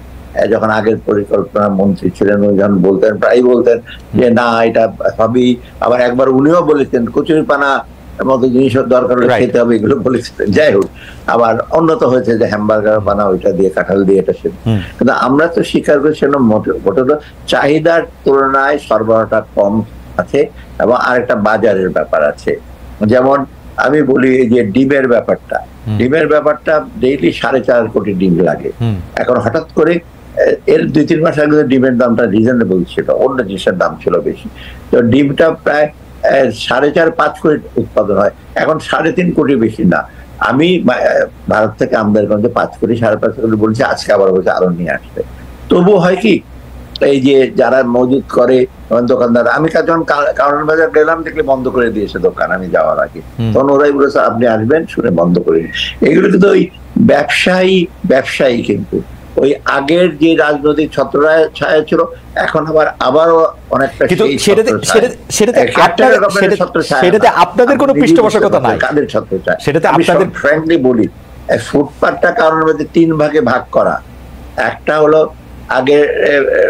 B: যখন আগের পরিকল্পনা মন্ত্রী ছিলেন উনি যখন বলতেন, প্রায় বলতেন যে না এটা সবই, আবার একবার উনিও বলেছেন কচুরি পানা মতো জিনিসের দরকার হলে খেতে হবে, এগুলো বলেছিলেন। যাই হোক, আবার উন্নত হয়েছে যে হ্যামবার্গার বানা, ওইটা দিয়ে কাঁঠাল দিয়ে এটা সে। কিন্তু আমরা তো স্বীকার করছিলাম মোটে চাহিদার তুলনায় সরবরাহটা কম আছে, এবং আরেকটা বাজারের ব্যাপার আছে। যেমন আমি বলি যে ডিমের ব্যাপারটা ডেইলি 4.5 কোটি ডিম লাগে। এখন হঠাৎ করে এর 2-3 মাস আগে ডিমের দামটা রিজনেবল ছিল, অন্য জিনিসের দাম ছিল বেশি, তো ডিমটা প্রায় 4.5-5 কোটি উৎপাদন হয়, এখন 3.5 কোটি বেশি না। আমি ভারত থেকে আমদানি করতে 5 কোটি 5.5 কোটি বলছি, আজকে আবার বলছে আরো নিয়ে আসবে। তবু হয় কি, এই যে যারা মজুদ করে দোকানদার, আমি যখন কারণ বাজার গেলাম দেখলে বন্ধ করে দিয়েছে দোকান আমি যাওয়ার আগে, তখন ওরাই বলেছে আপনি আসবেন শুনে বন্ধ করে। এগুলো কিন্তু ওই ব্যবসায়ী কিন্তু ওই আগের যে রাজনৈতিক ছত্রছায়া ছিল, এখন আবারও অনেকটা
A: সেটাতে আপনাদের কোনো পৃষ্ঠপোষকতা নাই।
B: কাদের ছত্রছায়া? সেটাতে আপনাদের ফ্র্যাঙ্কলি বলি, ফুটপাতটা কারণ 3 ভাগে ভাগ করা। একটা হলো আগের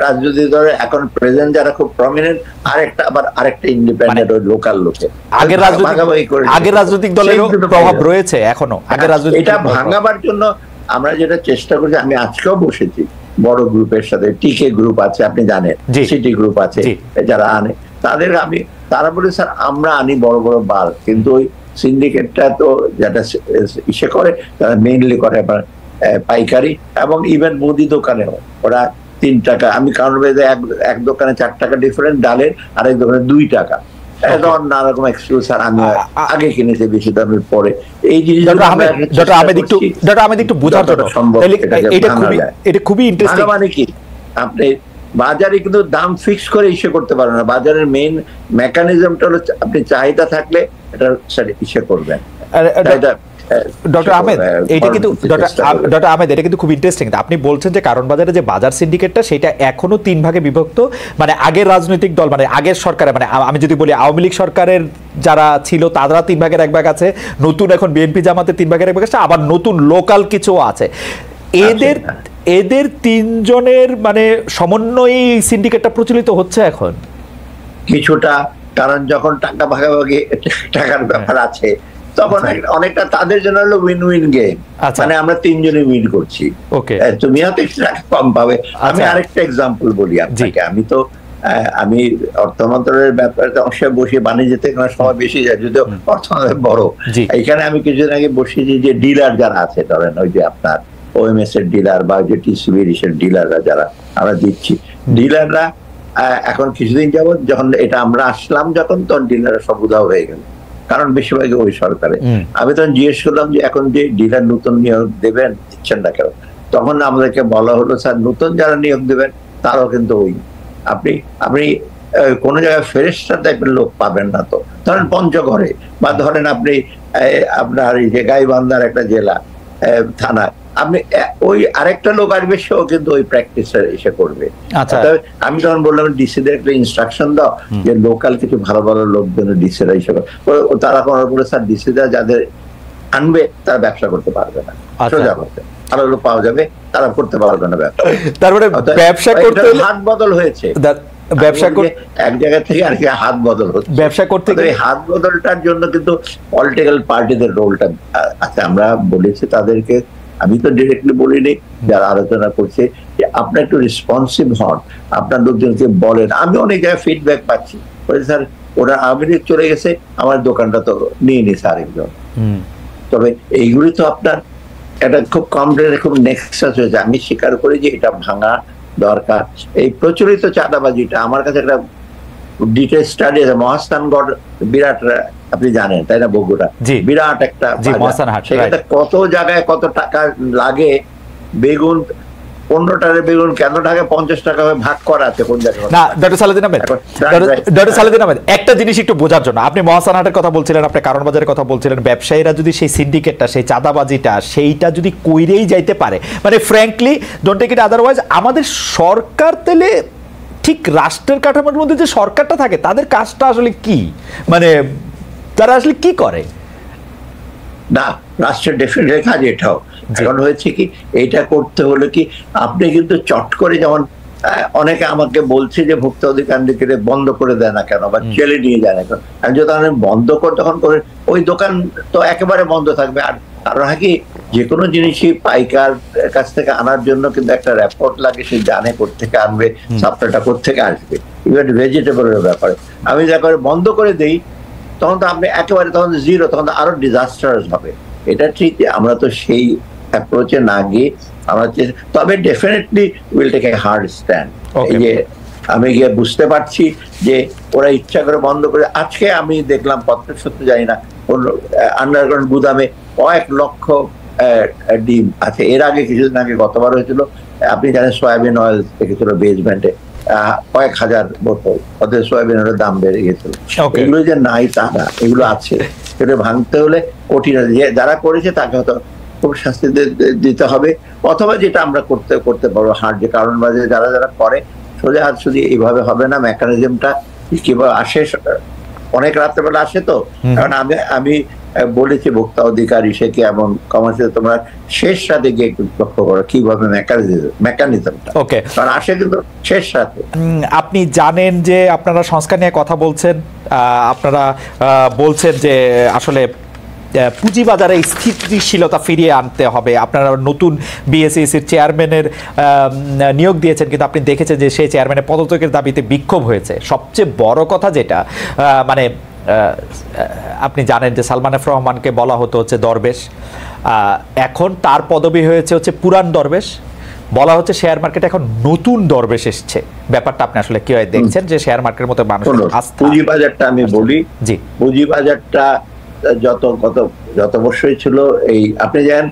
B: রাজনৈতিক দলে এখন প্রেজেন্ট যারা খুব প্রমিনেন্ট, আরেকটা ইন্ডিপেন্ডেন্ট লোকাল লোকে
A: আগের রাজনৈতিক দলের প্রভাব রয়েছে এখনো। আগের রাজনৈতিক
B: এটা ভাঙাবার জন্য আমরা যেটা চেষ্টা করছি, আমি আজকেও বসেছি বড় গ্রুপের সাথে, টিকে গ্রুপ আছে আপনি জানেন, সিটি গ্রুপ আছে, যারা আনে তারা বলে স্যার আমরা আনি বড় বড় বাল, কিন্তু ওই সিন্ডিকেটটা তো যেটা ইসে করে তারা মেইনলি করে পাইকারি, এবং ইভেন মুদি দোকানেও ওরা 3 টাকা, আমি কারণ এক দোকানে 4 টাকা ডিফারেন্ট ডালের, আরেক দোকানে 2 টাকা, নানা রকম এক্সকিউজ, আর আমি আগে কিনেছি বেশি দামের পরে। এই জিনিসটা
A: একটু বোঝার জন্য এটা খুবই ইন্টারেস্টিং।
B: মানে কি আপনি বাজারে কিন্তু দাম ফিক্স করে ইস্যু করতে পারেন না, বাজারের মেইন মেকানিজমটা হলো আপনি চাহিদা থাকলে এটা ইস্যু করবেন।
A: ডক্টর আহমেদ, এটা কিন্তু খুব ইন্টারেস্টিং। আপনি বলছেন যে কারণ বাজারে যে বাজার সিন্ডিকেটটা সেটা এখনো 3 ভাগে বিভক্ত, মানে আগের রাজনৈতিক দল, মানে আগের সরকারে, মানে আমি যদি বলি আওয়ামী লীগ সরকারের যারা ছিল তারা 3 ভাগের 1 ভাগ আছে, নতুন এখন বিএনপি জামাতে 3 ভাগের 1 ভাগ আছে, আবার নতুন লোকাল কিছু আছে। এদের 3 জনের মানে সমন্বয়ে সিন্ডিকেটটা প্রচলিত হচ্ছে এখন
B: কিছুটা, কারণ যখন টাকা ভাগাভাগি টাকার ব্যাপার আছে তখন অনেকটা তাদের জন্য হলো উইন উইন গেম, মানে আমরা 3 জনই উইন করছি, তুমি হয়তো একটু কম পাবে। আমি আরেকটা এক্সাম্পল বলি আপনাকে, আমি অর্থ মন্ত্রণালয়ের ব্যাপারে অবশ্যই বসে বাণিজ্য থেকে সময় বেশি যায়, যদিও অর্থ মন্ত্রণালয় বড়। এখানে আমি কিছুদিন আগে বসেছি যে ডিলার যারা আছে, ধরেন ওই যে আপনার ওএমএস এর ডিলার বা যে টিসিবির ডিলাররা যারা আমরা দিচ্ছি, ডিলাররা এখন কিছুদিন যাবত যখন এটা আমরা আসলাম যখন, তখন ডিলাররা সব উধাও হয়ে গেল, কারণ বেশিরভাগই ওই সরকারে। আমি তখন জিজ্ঞেস করলাম যে এখন যে ডিলার নতুন নিয়োগ দেবেন, দিচ্ছেন না কেন? তখন আমাদেরকে বলা হলো স্যার নতুন যারা নিয়োগ দেবেন তারাও কিন্তু ওই, আপনি কোন জায়গায় ফেরেশতা টাইপের লোক পাবেন না। তো ধরেন পঞ্চগড়ে বা ধরেন আপনি আপনার এই যে গাইবান্ধার একটা জেলা থানা, আপনি ওই আরেকটা লোক আসবে, সেও কিন্তু ওই প্র্যাকটিস এসে করবে। আমি তখন বললাম ডিসিদের একটা ইনস্ট্রাকশন দাও যে লোকাল কিছু ভালো ভালো লোকজন ডিসিরা এসে, তারা করার পরে স্যার ডিসিরা যাদের আনবে তারা ব্যবসা করতে পারবে না, সোজা করতে ভালো লোক পাওয়া যাবে, তারা করতে পারবে না ব্যবসা। তারপরে ব্যবসা করতে হাত বদল হয়েছে, ব্যবসা এক জায়গা থেকে আর কি হাত বদল হচ্ছে ব্যবসা করতে। এই হাত বদলটার জন্য কিন্তু পলিটিক্যাল পার্টিদের রোলটা আছে। আমরা বলেছি তাদেরকে, আমি তো ডিরেক্টলি বলিনি, যারা আলোচনা করছে যে আপনার একটু রেসপন্সিভ হন, আপনার লোকজনকে বলেন। আমি অনেক জায়গায় ফিডব্যাক পাচ্ছি, স্যার ওরা আমেরিকা চলে গেছে, আমার দোকানটা তো নিয়ে নিছে আরেকজন। তবে এইগুলি তো আপনার একটা খুব কম রেটে খুব নেক্সাস হয়েছে। আমি স্বীকার করি যে এটা ভাঙা দরকার। এই প্রচলিত চাঁদাবাজিটা আমার কাছে একটা ডিটেল স্টাডি আছে। মহাস্থানগড় বিরাট, আপনি জানেন তাই না, বগুড়া বিরাট একটা, সেখানে কত জায়গায় কত টাকা লাগে। বেগুন 15 টাকার বেগুন কেন টাকা 50 টাকা ভাগ করা আছে কোন জায়গায় না।
A: ডক্টর সালেদিন আহমেদ, একটা জিনিস একটু বোঝার জন্য, আপনি মহাস্থানহাটের কথা বলছিলেন, আপনি কারণ বাজারের কথা বলছিলেন, ব্যবসায়ীরা যদি সেই সিন্ডিকেটটা, সেই চাঁদাবাজিটা, সেইটা যদি কইরেই যাইতে পারে, মানে frankly don't take it otherwise, আমাদের সরকার তেলে ঠিক রাষ্ট্রের কাঠামোর মধ্যে যে সরকারটা থাকে তাদের কাজটা আসলে কি, মানে তারা আসলে কি করে?
B: না, রাষ্ট্রের ডেফিনেটলি কাজ এটাও। এখন হয়েছে কি, এটা করতে হলে কি আপনি কিন্তু চট করে, যেমন অনেকে আমাকে বলছে যে ভোক্তা অধিকার দিকে বন্ধ করে দেয় না কেন বা জেলে নিয়ে যায় না কেন। আমি যদি বন্ধ করে তখন করে ওই দোকান তো একেবারে বন্ধ থাকবে। আর কারণ কি, যে কোনো জিনিসই পাইকার কাছ থেকে আনার জন্য কিন্তু একটা রেপোর্ট লাগে, সে জানে কোথেকে আনবে, সাপ্লাইটা কোথেকে আসবে, ইভেন ভেজিটেবলের ব্যাপারে। আমি যা করে বন্ধ করে দেই তখন তো আপনি একেবারে তখন জিরো, তখন তো আরো ডিজাস্টার্স হবে। এটা ঠিক, আমরা তো সেই অ্যাপ্রোচে না গিয়ে আমরা, তবে definitely will take a hard stand. এই যে আমি গিয়ে বুঝতে পারছি যে ওরা ইচ্ছা করে বন্ধ করে। আজকে আমি দেখলাম পত্র সত্য জানি না, আন্ডারগ্রাউন্ড গুদামে কয়েক লক্ষ ডিম আছে। এর আগে কিছুদিন আগে গতবার হয়েছিল, আপনি জানেন সয়াবিন অয়েল দেখেছিল বেসমেন্টে কয়েক হাজার বোতল, ওদের সয়াবিন অয়েলের দাম বেড়ে গেছিল। এগুলো যে নাই তা না, এগুলো আছে। সেটা ভাঙতে হলে কঠিন, যারা করেছে তাকে হয়তো খুব শাস্তি দিতে হবে, অথবা যেটা আমরা করতে পারবো হার্ড, যে কারণ বাজে যারা যারা করে সোজা হাত শুধু এইভাবে হবে না। মেকানিজমটা কিভাবে আসে অনেক রাত্রেবেলা আসে তো, কারণ আমি বলেছি ভোক্তা অধিকার ইসেকে এমন কমার্সে তোমরা শেষ রাতে গিয়ে একটু লক্ষ্য করো কিভাবে মেকানিজমটা, কারণ আসে কিন্তু শেষ রাতে।
A: আপনি জানেন যে আপনারা সংস্কার নিয়ে কথা বলছেন, আপনারা বলছেন যে আসলে পুঁজিবাজারে স্থিতিশীলতা ফিরিয়ে আনতে হবে, আপনারা নতুন বিএসইসির চেয়ারম্যানের নিয়োগ দিয়েছেন, কিন্তু আপনি দেখেছেন যে সেই চেয়ারম্যানের পদত্যাগের দাবিতে বিক্ষোভ হয়েছে। সবচেয়ে বড় কথা যেটা মানে আপনি জানেন যে সালমান এফ রহমানকে বলা হতো হচ্ছে দরবেশ, এখন তার পদবি হয়েছে হচ্ছে পুরান দরবেশ। বলা হচ্ছে শেয়ার মার্কেটে এখন নতুন দরবেশ এসছে। ব্যাপারটা আপনি আসলে কিভাবে দেখছেন যে শেয়ার মার্কেটের মতো মানুষের আস্থা?
B: পুঁজিবাজারটা আমি বলি, জি, পুঁজিবাজারটা যত বছরই ছিল এই আপনি জানেন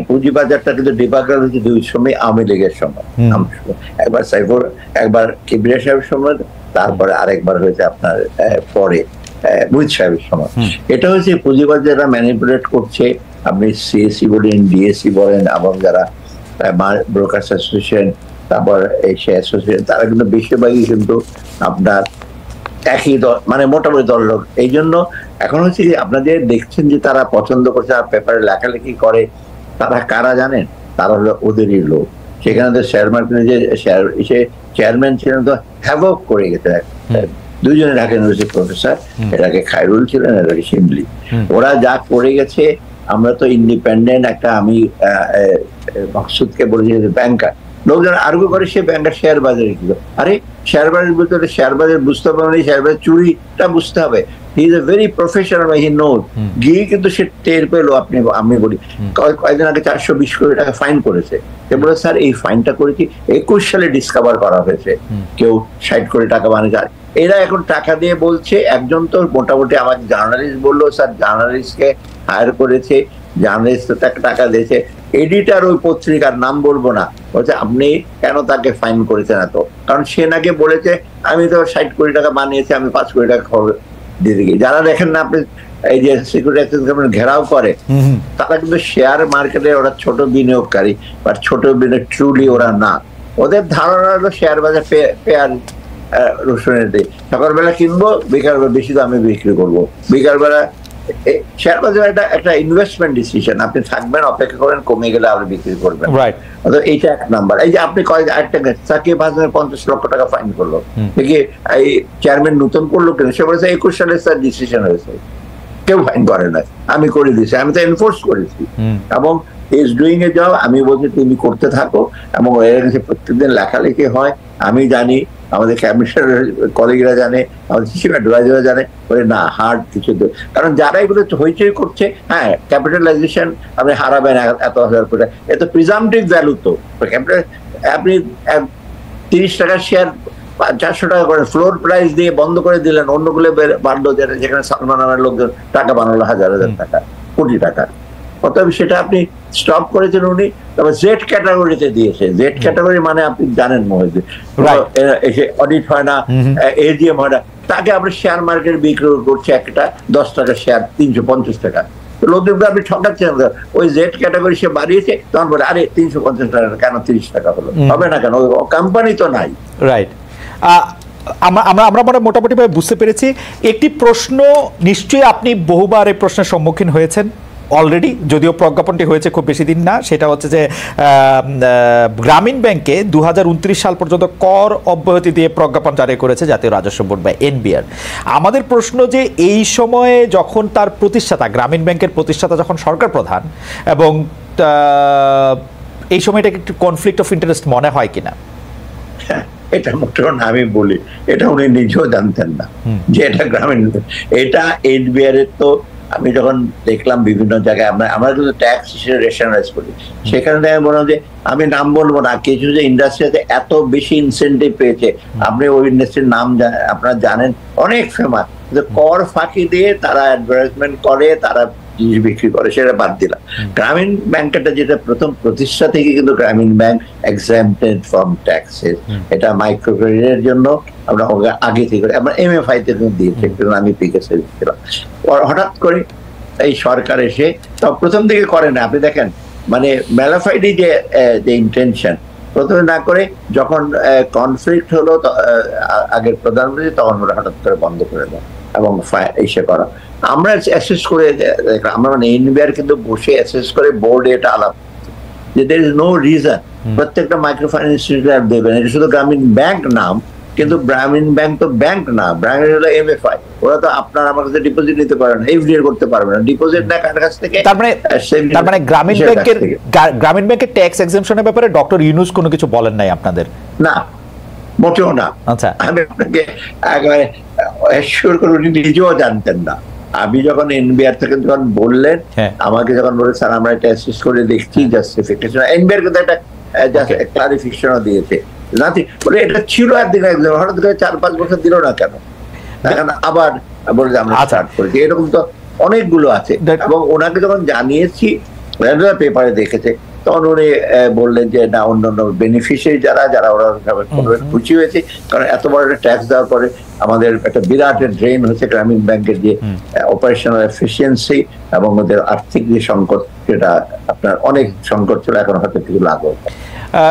B: পুঁজিবাজারটা কিন্তু ডিবাগল হচ্ছে দুই সময় আওয়ামী লীগের সময়, একবার সাইফুর একবার কিবরিয়া সাহেবের সময়, তারপরে আরেকবার হয়েছে আপনার পরে মুহিত সাহেবের সময়। এটা হচ্ছে পুঁজিবাজাররা ম্যানিপুলেট করছে। আপনি সিএসসি বলেন, ডিএসসি বলেন, এবং যারা ব্রোকার্স অ্যাসোসিয়েশন, তারপর এশিয়া অ্যাসোসিয়েশন, তারা কিন্তু বেশিরভাগই কিন্তু আপনার একই দল, মানে মোটামুটি দল লোক। এই জন্য এখন হচ্ছে কি আপনাদের দেখছেন যে তারা পছন্দ করছে আর পেপারে লেখালেখি করে, তারা কারা জানেন? তারা হলো ওদেরই লোক। সেখানে তো শেয়ার মার্কেটে যে চেয়ারম্যান ছিলেন তো হ্যাভক করে গেছে দুইজনে ঢাকা ইউনিভার্সিটির প্রফেসর, এটাকে খায়রুল ছিলেন, এটাকে শিমলি। ওরা যা করে গেছে, আমরা তো ইন্ডিপেন্ডেন্ট একটা, আমি মকসুদকে বলেছি ব্যাংকার, লোকজন আর্গু করে সে ব্যাংকার শেয়ার বাজারে কি, আরে শেয়ার বাজার বলতে হলে শেয়ার বাজার বুঝতে হবে মানে শেয়ার বাজার চুরিটা বুঝতে হবে। He is a very professional, he knows. গিয়ে কিন্তু সে টের পেলো। আমি বলি কয়েকদিন আগে 420 কোটি টাকা ফাইন করেছে। সে বলে স্যার এই ফাইনটা করেছি 21 সালে ডিসকভার করা হয়েছে, কেউ 60 কোটি টাকা বানিয়ে যায়। এরা এখন টাকা দিয়ে বলছে, একজন তো মোটামুটি আমাকে জার্নালিস্ট বললো স্যার জার্নালিস্টকে হায়ার করেছে, জার্নালিস্ট টাকা দিয়েছে, এডিটার ওই পত্রিকার নাম বলবো না, বলছে আপনি কেন তাকে ফাইন করেছেন এত, কারণ সে নাকি বলেছে আমি তো 60 কোটি টাকা বানিয়েছি, আমি 5 কোটি টাকা খবর দিয়ে দিই। যারা দেখেন না আপনি এই যে সিকিউরিটি ঘেরাও করে, তারা কিন্তু শেয়ার মার্কেটে ওরা ছোট বিনিয়োগকারী বা ছোট বিনিয়োগ ট্রুলি ওরা না। ওদের ধারণা হলো শেয়ার বাজার পেয়ার রসুনের দিই, সকালবেলা কিনবো, বিকালবেলা বেশি দামে বিক্রি করবো। বিকালবেলা শেয়ার বাজার একটা ইনভেস্টমেন্ট ডিসিশন, আপনি থাকবেন, অপেক্ষা করেন, কমে গেলে আপনি বিক্রি করবেন। এইটা এক নাম্বার। এই যে আপনি সাকিব হাসানের 50 লক্ষ টাকা ফাইন করলো, দেখি এই চেয়ারম্যান নতুন করলো কেন? সে বলেছে 21 সালে স্যার ডিসিশন হয়েছে, কেউ ফাইন করে না, আমি করে দিয়েছি, আমি তো এনফোর্স করেছি। এবং ইজ ডুইং এ জব, আমি বলছি তুমি করতে থাকো। এবং এর কাছে প্রত্যেকদিন লেখালেখি হয়, আমি জানি, আমাদের ক্যাবিনেটের কলিগরা জানে, আমাদের চিফ অ্যাডভাইজাররা জানে, বলে না হার্ড কিছু, কারণ যারা এগুলো হইচই করছে, হ্যাঁ ক্যাপিটালাইজেশন আপনি হারাবেন এত হাজার করে, এত প্রিজামটিভ ভ্যালু তো ক্যাপিটাল। আপনি 30 টাকার শেয়ার 400 টাকা করে ফ্লোর প্রাইস দিয়ে বন্ধ করে দিলেন, অন্যগুলো বাড়লো, যেখানে সালমান আমার লোকজন টাকা বানালো হাজার হাজার টাকা, কোটি টাকা। অতএব সেটা আপনি স্টপ করেছেন উনি, তবে জেড ক্যাটাগরিতে দিয়েছে। জেড ক্যাটাগরি মানে আপনি জানেন মহিউদ্দিন, এসে অডিট হয় না, এজিএম হয় না, তাকে আপনি শেয়ার মার্কেট বিক্রি করছে একটা 10 টাকা শেয়ার 350 টাকা। লোকদের আপনি ঠকাচ্ছেন, ওই জেড ক্যাটাগরি সে বাড়িয়েছে, তখন বলে আরে 350 টাকা কেন 30 টাকা হলো, হবে না কেন, কোম্পানি তো নাই।
A: রাইট। আমরা মোটামুটি ভাবে বুঝতে পেরেছি। একটি প্রশ্ন নিশ্চয়ই আপনি বহুবার এই প্রশ্নের সম্মুখীন হয়েছেন অলরেডি, যদিও প্রজ্ঞাপনটি হয়েছে খুব বেশি দিন না, সেটা হচ্ছে যে গ্রামীণ ব্যাংকে 2029 সাল পর্যন্ত কর অব্যাহতি দিয়ে প্রজ্ঞাপন জারি করেছে জাতীয় রাজস্ব বোর্ড বা এনবিআর। আমাদের প্রশ্ন যে এই সময়ে যখন তার প্রতিষ্ঠাতা, গ্রামীণ ব্যাংকের প্রতিষ্ঠাতা যখন সরকার প্রধান, এবং এই সময়টাকে একটু কনফ্লিক্ট অফ ইন্টারেস্ট মনে হয় কিনা?
B: এটা মোটেও না, আমি বলি এটা উনি নিজেও জানতেন না যে এটা গ্রামীণ, এটা এনবিআর এর। তো আমি যখন দেখলাম বিভিন্ন জায়গায় আমরা কিন্তু ট্যাক্স হিসেবে রেশনালাইজ করি, সেখানে আমি মনে হয় যে আমি নাম বলবো না, কিছু যে ইন্ডাস্ট্রিতে এত বেশি ইনসেন্টিভ পেয়েছে, আপনি ওই ইন্ডাস্ট্রির নাম আপনারা জানেন, অনেক ফেমাস, কর ফাঁকি দিয়ে তারা অ্যাডভার্টাইজমেন্ট করে, তারা জিনিস বিক্রি করে, সেটা বাদ দিলাম। গ্রামীণ ব্যাংকটা যেটা প্রথম প্রতিষ্ঠা থেকে কিন্তু গ্রামীণ ব্যাংক এক্সাম্পটেড ফ্রম ট্যাক্সেস, এটা মাইক্রো ক্রেডিটের জন্য আমরা আগে থেকে আমরা এমএফআই তে দিয়েছি, আমি পিকেসে দিয়েছিলাম। হঠাৎ করে এই সরকার এসে প্রথম দিকে করে না, আপনি দেখেন মানে ম্যালাফাইডি যে ইন্টেনশন, প্রথমে না করে যখন কনফ্লিক্ট হলো আগের প্রধানমন্ত্রী, তখন ওরা হঠাৎ করে বন্ধ করে দেয়। এবং এসে করা। আমরা অ্যাসেস করে আমরা মানে এনবিআর কিন্তু বসে অ্যাসেস করে বোর্ডে এটা আলাপ যে দের ইজ নো রিজন প্রত্যেকটা মাইক্রো ফাইন্যান্স ইনস্টিটিউট দেবেন, এটা শুধু গ্রামীণ ব্যাংক নাম, কিন্তু গ্রামীণ ব্যাংক তো ব্যাংক না, ব্যাংক হলো এমএফআই, ওরা তো আপনার আমার কাছে ডিপোজিট নিতে পারবে না, এফডি করতে পারবে না, ডিপোজিট না কার কাছ থেকে।
A: তার মানে গ্রামীণ ব্যাংকের ট্যাক্স এক্সেম্পশনের ব্যাপারে ডক্টর ইউনূস কোনো কিছু বলেন নাই আপনাদের?
B: না, মোটেও না।
A: আচ্ছা,
B: আমি আপনাকে একেবারে অ্যাসিওর করে উনি নিজেও জানতেন না। আমি যখন এনবিআর থেকে যখন বললেন, আমাকে যখন বলে স্যার আমরা এটা অ্যাসেস করে দেখছি জাস্টিফিকেশন, এনবিআর কিন্তু একটা ক্লারিফিকেশনও দিয়েছে, বলে এটা ছিল একদিন একদম, হঠাৎ করে 4-5 বছর দিল না কেন, এখন আবার বলে যে আমরা স্টার্ট করেছি। এরকম তো অনেকগুলো আছে। এবং ওনাকে যখন জানিয়েছি, পেপারে দেখেছে, তখন উনি বললেন যে না, অন্যান্য বেনিফিশিয়ারি যারা ওরা খুশি হয়েছে, কারণ এত বড় একটা ট্যাক্স দেওয়ার পরে আমাদের একটা বিরাট ড্রেন হচ্ছে গ্রামীণ ব্যাংকের যে অপারেশনাল এফিসিয়েন্সি এবং ওদের আর্থিক যে সংকট, সেটা আপনার অনেক সংকট ছিল, এখন হয়তো কিছু লাভ হচ্ছে।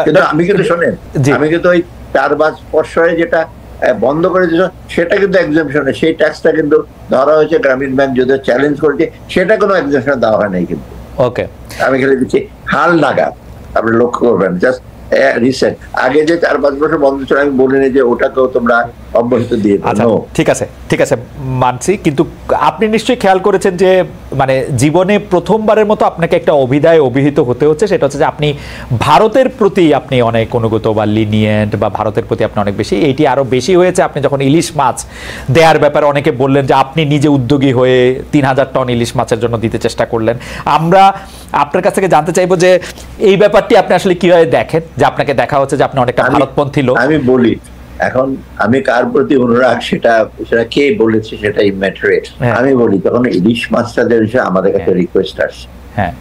B: কিন্তু আমি কিন্তু শোনেন, আমি কিন্তু ওই 4 বছরে যেটা বন্ধ করে দিয়েছ সেটা কিন্তু এক্সাম্পশন, সেই ট্যাক্সটা কিন্তু ধরা হয়েছে, গ্রামীণ ব্যাংক যদি চ্যালেঞ্জ করেছে, সেটা কোনো এক্সাম্পশন দেওয়া হয় নাই কিন্তু। ওকে, আমি খেলে দিচ্ছি হাল নাগাদ, আপনি লক্ষ্য করবেন জাস্ট রিসেন্ট, আগে যে 4-5 বছর বন্ধ ছিল আমি বলিনি যে ওটাকেও তোমরা অব্যাহত দিয়ে দাও।
A: ঠিক আছে মানছি, কিন্তু আপনি নিশ্চয়ই খেয়াল করেছেন যে মানে জীবনে প্রথমবারের মতো আপনাকে একটা অভিহিত হতে হচ্ছে, সেটা হচ্ছে যে আপনি ভারতের প্রতি আপনি অনেক অনুগত বা লিনিয়েন্ট, বা ভারতের প্রতি আপনি অনেক বেশি। এইটি আরো বেশি হয়েছে আপনি যখন ইলিশ মাছ দেওয়ার ব্যাপারে অনেকে বললেন যে আপনি নিজে উদ্যোগী হয়ে 3000 টন ইলিশ মাছের জন্য দিতে চেষ্টা করলেন। আমরা আপনার কাছ থেকে জানতে চাইবো যে এই ব্যাপারটি আপনি আসলে কিভাবে দেখেন, যে আপনাকে দেখা হচ্ছে যে আপনি অনেকটা ভারতপন্থী লোক।
B: আমি বলি, এখন আমি কার প্রতি অনুরাগ সেটা কে বলেছে সেটা ইম্যাটারেট। আমি বলি, তখন ইলিশ মাছটা আমাদের কাছে রিকোয়েস্ট আসছে,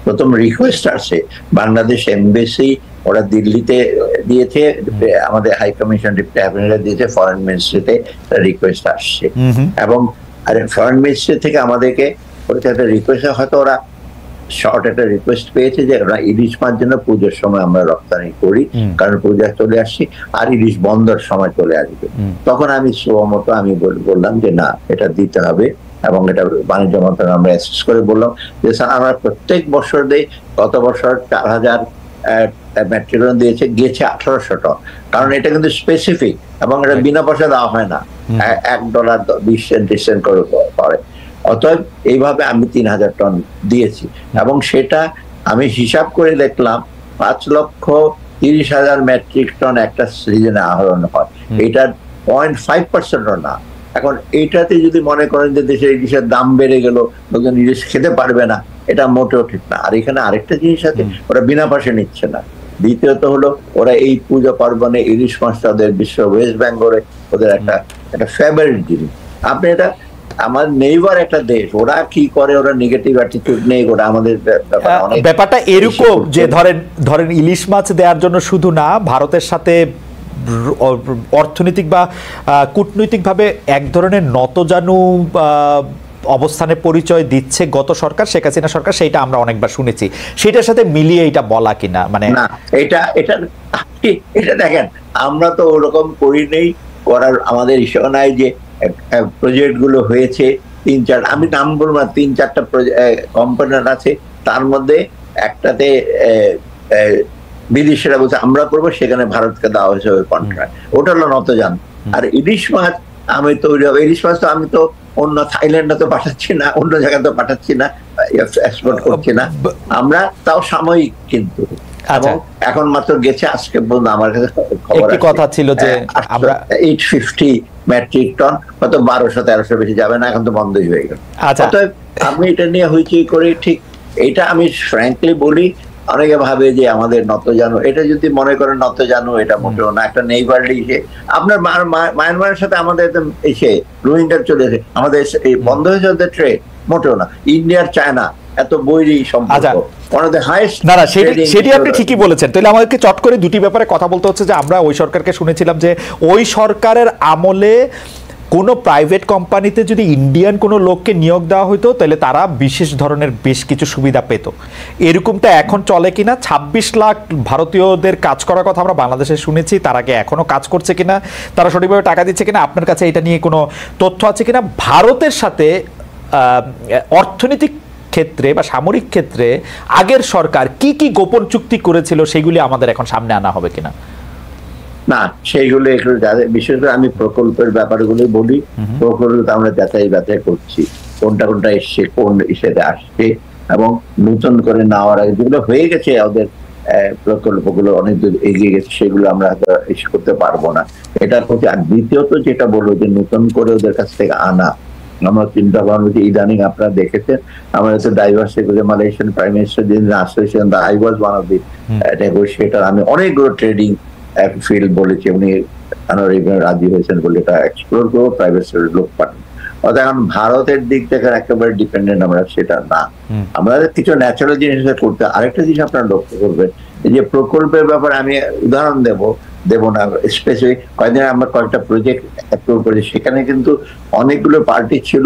B: প্রথম রিকোয়েস্ট আসছে বাংলাদেশ এমবেসি, ওরা দিল্লিতে দিয়েছে, আমাদের হাই কমিশন দিয়েছে, ফরেন মিনিস্ট্রিতে রিকোয়েস্ট আসছে, এবং ফরেন মিনিস্ট্রি থেকে আমাদেরকে একটা রিকোয়েস্ট, হয়তো ওরা শর্ট একটা রিকোয়েস্ট পেয়েছে যে ওরা ইলিশ মাছ যেন পুজোর সময় আমরা রপ্তানি করি, কারণ পূজা চলে আসছি আর ইলিশ বন্ধর সময় চলে আসবে। তখন আমি মতো আমি বললাম যে না, এটা দিতে হবে, এবং এটা বাণিজ্য মন্ত্রণালয় আমরা অ্যাসেস করে বললাম যে স্যার আমরা প্রত্যেক বছর দেই, গত বছর 4000 মেট্রিক টন দিয়েছে, গেছে 1800 টন, কারণ এটা কিন্তু স্পেসিফিক এবং এটা বিনা পয়সা দেওয়া হয় না, $1.20 করে পড়ে। অতএব এইভাবে আমি 3000 টন দিয়েছি, এবং সেটা আমি হিসাব করে দেখলাম 5,30,000 মেট্রিক টন একটা সিজনে আহরণ হয়, এটার 0.5% না। এখন এইটাতে যদি মনে করেন যে দেশের ইলিশের দাম বেড়ে গেল, লোকজন ইলিশ খেতে পারবে না, এটা মোটেও ঠিক না। আর এখানে আরেকটা জিনিস আছে, ওরা বিনা পয়সা নিচ্ছে না। দ্বিতীয়ত হলো, ওরা এই পুজো পার্বণে ইলিশ মাছটা ওদের বিশ্ব ওয়েস্ট বেঙ্গলে ওদের একটা ফেভারিট জিনিস। আপনি এটা আমার নেইবার একটা দেশ, ওরা কি করে, ওরা নেগেটিভ অ্যাটিটিউড নেই, ওরা আমাদের
A: ব্যাপারটা এরকম যে ধরেন ইলিশ মাছ দেওয়ার জন্য শুধু না, ভারতের সাথে অর্থনৈতিক বা কূটনৈতিকভাবে এক ধরনের নতজানু অবস্থানে পরিচয় দিচ্ছে গত সরকার, শেখ হাসিনা সরকার, সেটা আমরা অনেকবার শুনেছি। সেটার সাথে মিলিয়ে এটা বলা কিনা, মানে
B: না, এটা দেখেন, আমরা তো ওরকম করি নেই, করার আমাদের ইস্যু নাই যে প্রজেক্ট গুলো হয়েছে 3-4, আমি নাম বলবো না, 3-4টা কম্পোনেন্ট আছে, তার মধ্যে একটাতে বিদেশিরা বলছে আমরা করবো, সেখানে ভারতকে দেওয়া হয়েছে ওই কন্ট্রাক্ট, ওটা হলো নতজান। আর ইলিশ মাছ আমি তৈরি হবে, ইলিশ মাছ তো আমি তো অন্য থাইল্যান্ডে তো পাঠাচ্ছি না, অন্য জায়গায় তো পাঠাচ্ছি না, এক্সপোর্ট করছি না আমরা, তাও সাময়িক। কিন্তু এখন মাত্র গেছে আজকে পর্যন্ত আমার কাছে খবর
A: কথা ছিল যে আমরা
B: 850 মেট্রিক টন, হয়তো 1200-1300 বেশি যাবে না, এখন তো বন্ধই হয়ে গেল। অতএব আমি এটা নিয়ে হইচই করি, ঠিক এটা আমি ফ্র্যাঙ্কলি বলি। অনেকে ভাবে যে আমাদের নতজানু, এটা যদি মনে করেন নতজানু, এটা মোটেও না। একটা নেইবারলি আপনার মায়ানমারের সাথে আমাদের এসে রোহিঙ্গা চলে এসে আমাদের বন্ধ হয়েছে ওদের ট্রেড, মোটেও না। ইন্ডিয়ার চায়না এত বৈরী সম্পর্ক,
A: সেটি আপনি ঠিকই বলেছেন। তাহলে আমাদেরকে চট করে দুটি ব্যাপারে কথা বলতে হচ্ছে, যে আমরা ওই সরকারকে শুনেছিলাম যে ওই সরকারের আমলে কোনো প্রাইভেট কোম্পানিতে যদি ইন্ডিয়ান কোনো লোককে নিয়োগ দেওয়া হতো তাহলে তারা বিশেষ ধরনের বেশ কিছু সুবিধা পেত। এরকমটা এখন চলে কিনা? 26 লাখ ভারতীয়দের কাজ করার কথা আমরা বাংলাদেশে শুনেছি, তারা কি এখনো কাজ করছে কিনা, তারা সঠিকভাবে টাকা দিচ্ছে কিনা, আপনার কাছে এটা নিয়ে কোনো তথ্য আছে কিনা? ভারতের সাথে অর্থনৈতিক ক্ষেত্রে বা সামরিক ক্ষেত্রে আগের সরকার কি কি গোপন চুক্তি করেছিল সেগুলি আমাদের এখন সামনে আনা হবে কিনা?
B: না, সেইগুলো একটু বিশেষ করে আমি প্রকল্পের ব্যাপারগুলো বলি। প্রকল্প আমরা যাচাই বাছাই করছি কোনটা এসছে, কোন ইস্যুতে আসছে, এবং নতুন করে নেওয়ার আগে যেগুলো হয়ে গেছে ওদের প্রকল্পগুলো অনেক দূর এগিয়ে গেছে, সেগুলো আমরা ইস্যু করতে পারবো না। এটার প্রতি। আর দ্বিতীয়ত যেটা বলবো যে নতুন করে ওদের কাছ থেকে আনা, আমরা চিন্তা ভাবনা যে ইদানিং আপনারা দেখেছেন আমাদের তো ডাইভার্সিটি মালয়েশিয়ান প্রাইম মিনিস্টার যিনি আসছেন, I was one of the negotiator. আমি অনেকগুলো ট্রেডিং ফিল্ড বলেছি, উনি রাজি হয়েছেন বলে এটা এক্সপ্লোর করবো, প্রাইভেট সেক্টরের লোক পাঠান। অর্থাৎ এখন ভারতের দিক থেকে একেবারে ডিপেন্ডেন্ট আমরা সেটা না, আমাদের কিছু ন্যাচারাল জিনিস করতে। আরেকটা জিনিস আপনারা লক্ষ্য করবেন, যে প্রকল্পের ব্যাপারে আমি উদাহরণ দেব না স্পেসিফিক। কয়েকদিন আমরা কয়েকটা প্রজেক্ট অ্যাপ্রুভ করেছি, সেখানে কিন্তু অনেকগুলো পার্টি ছিল,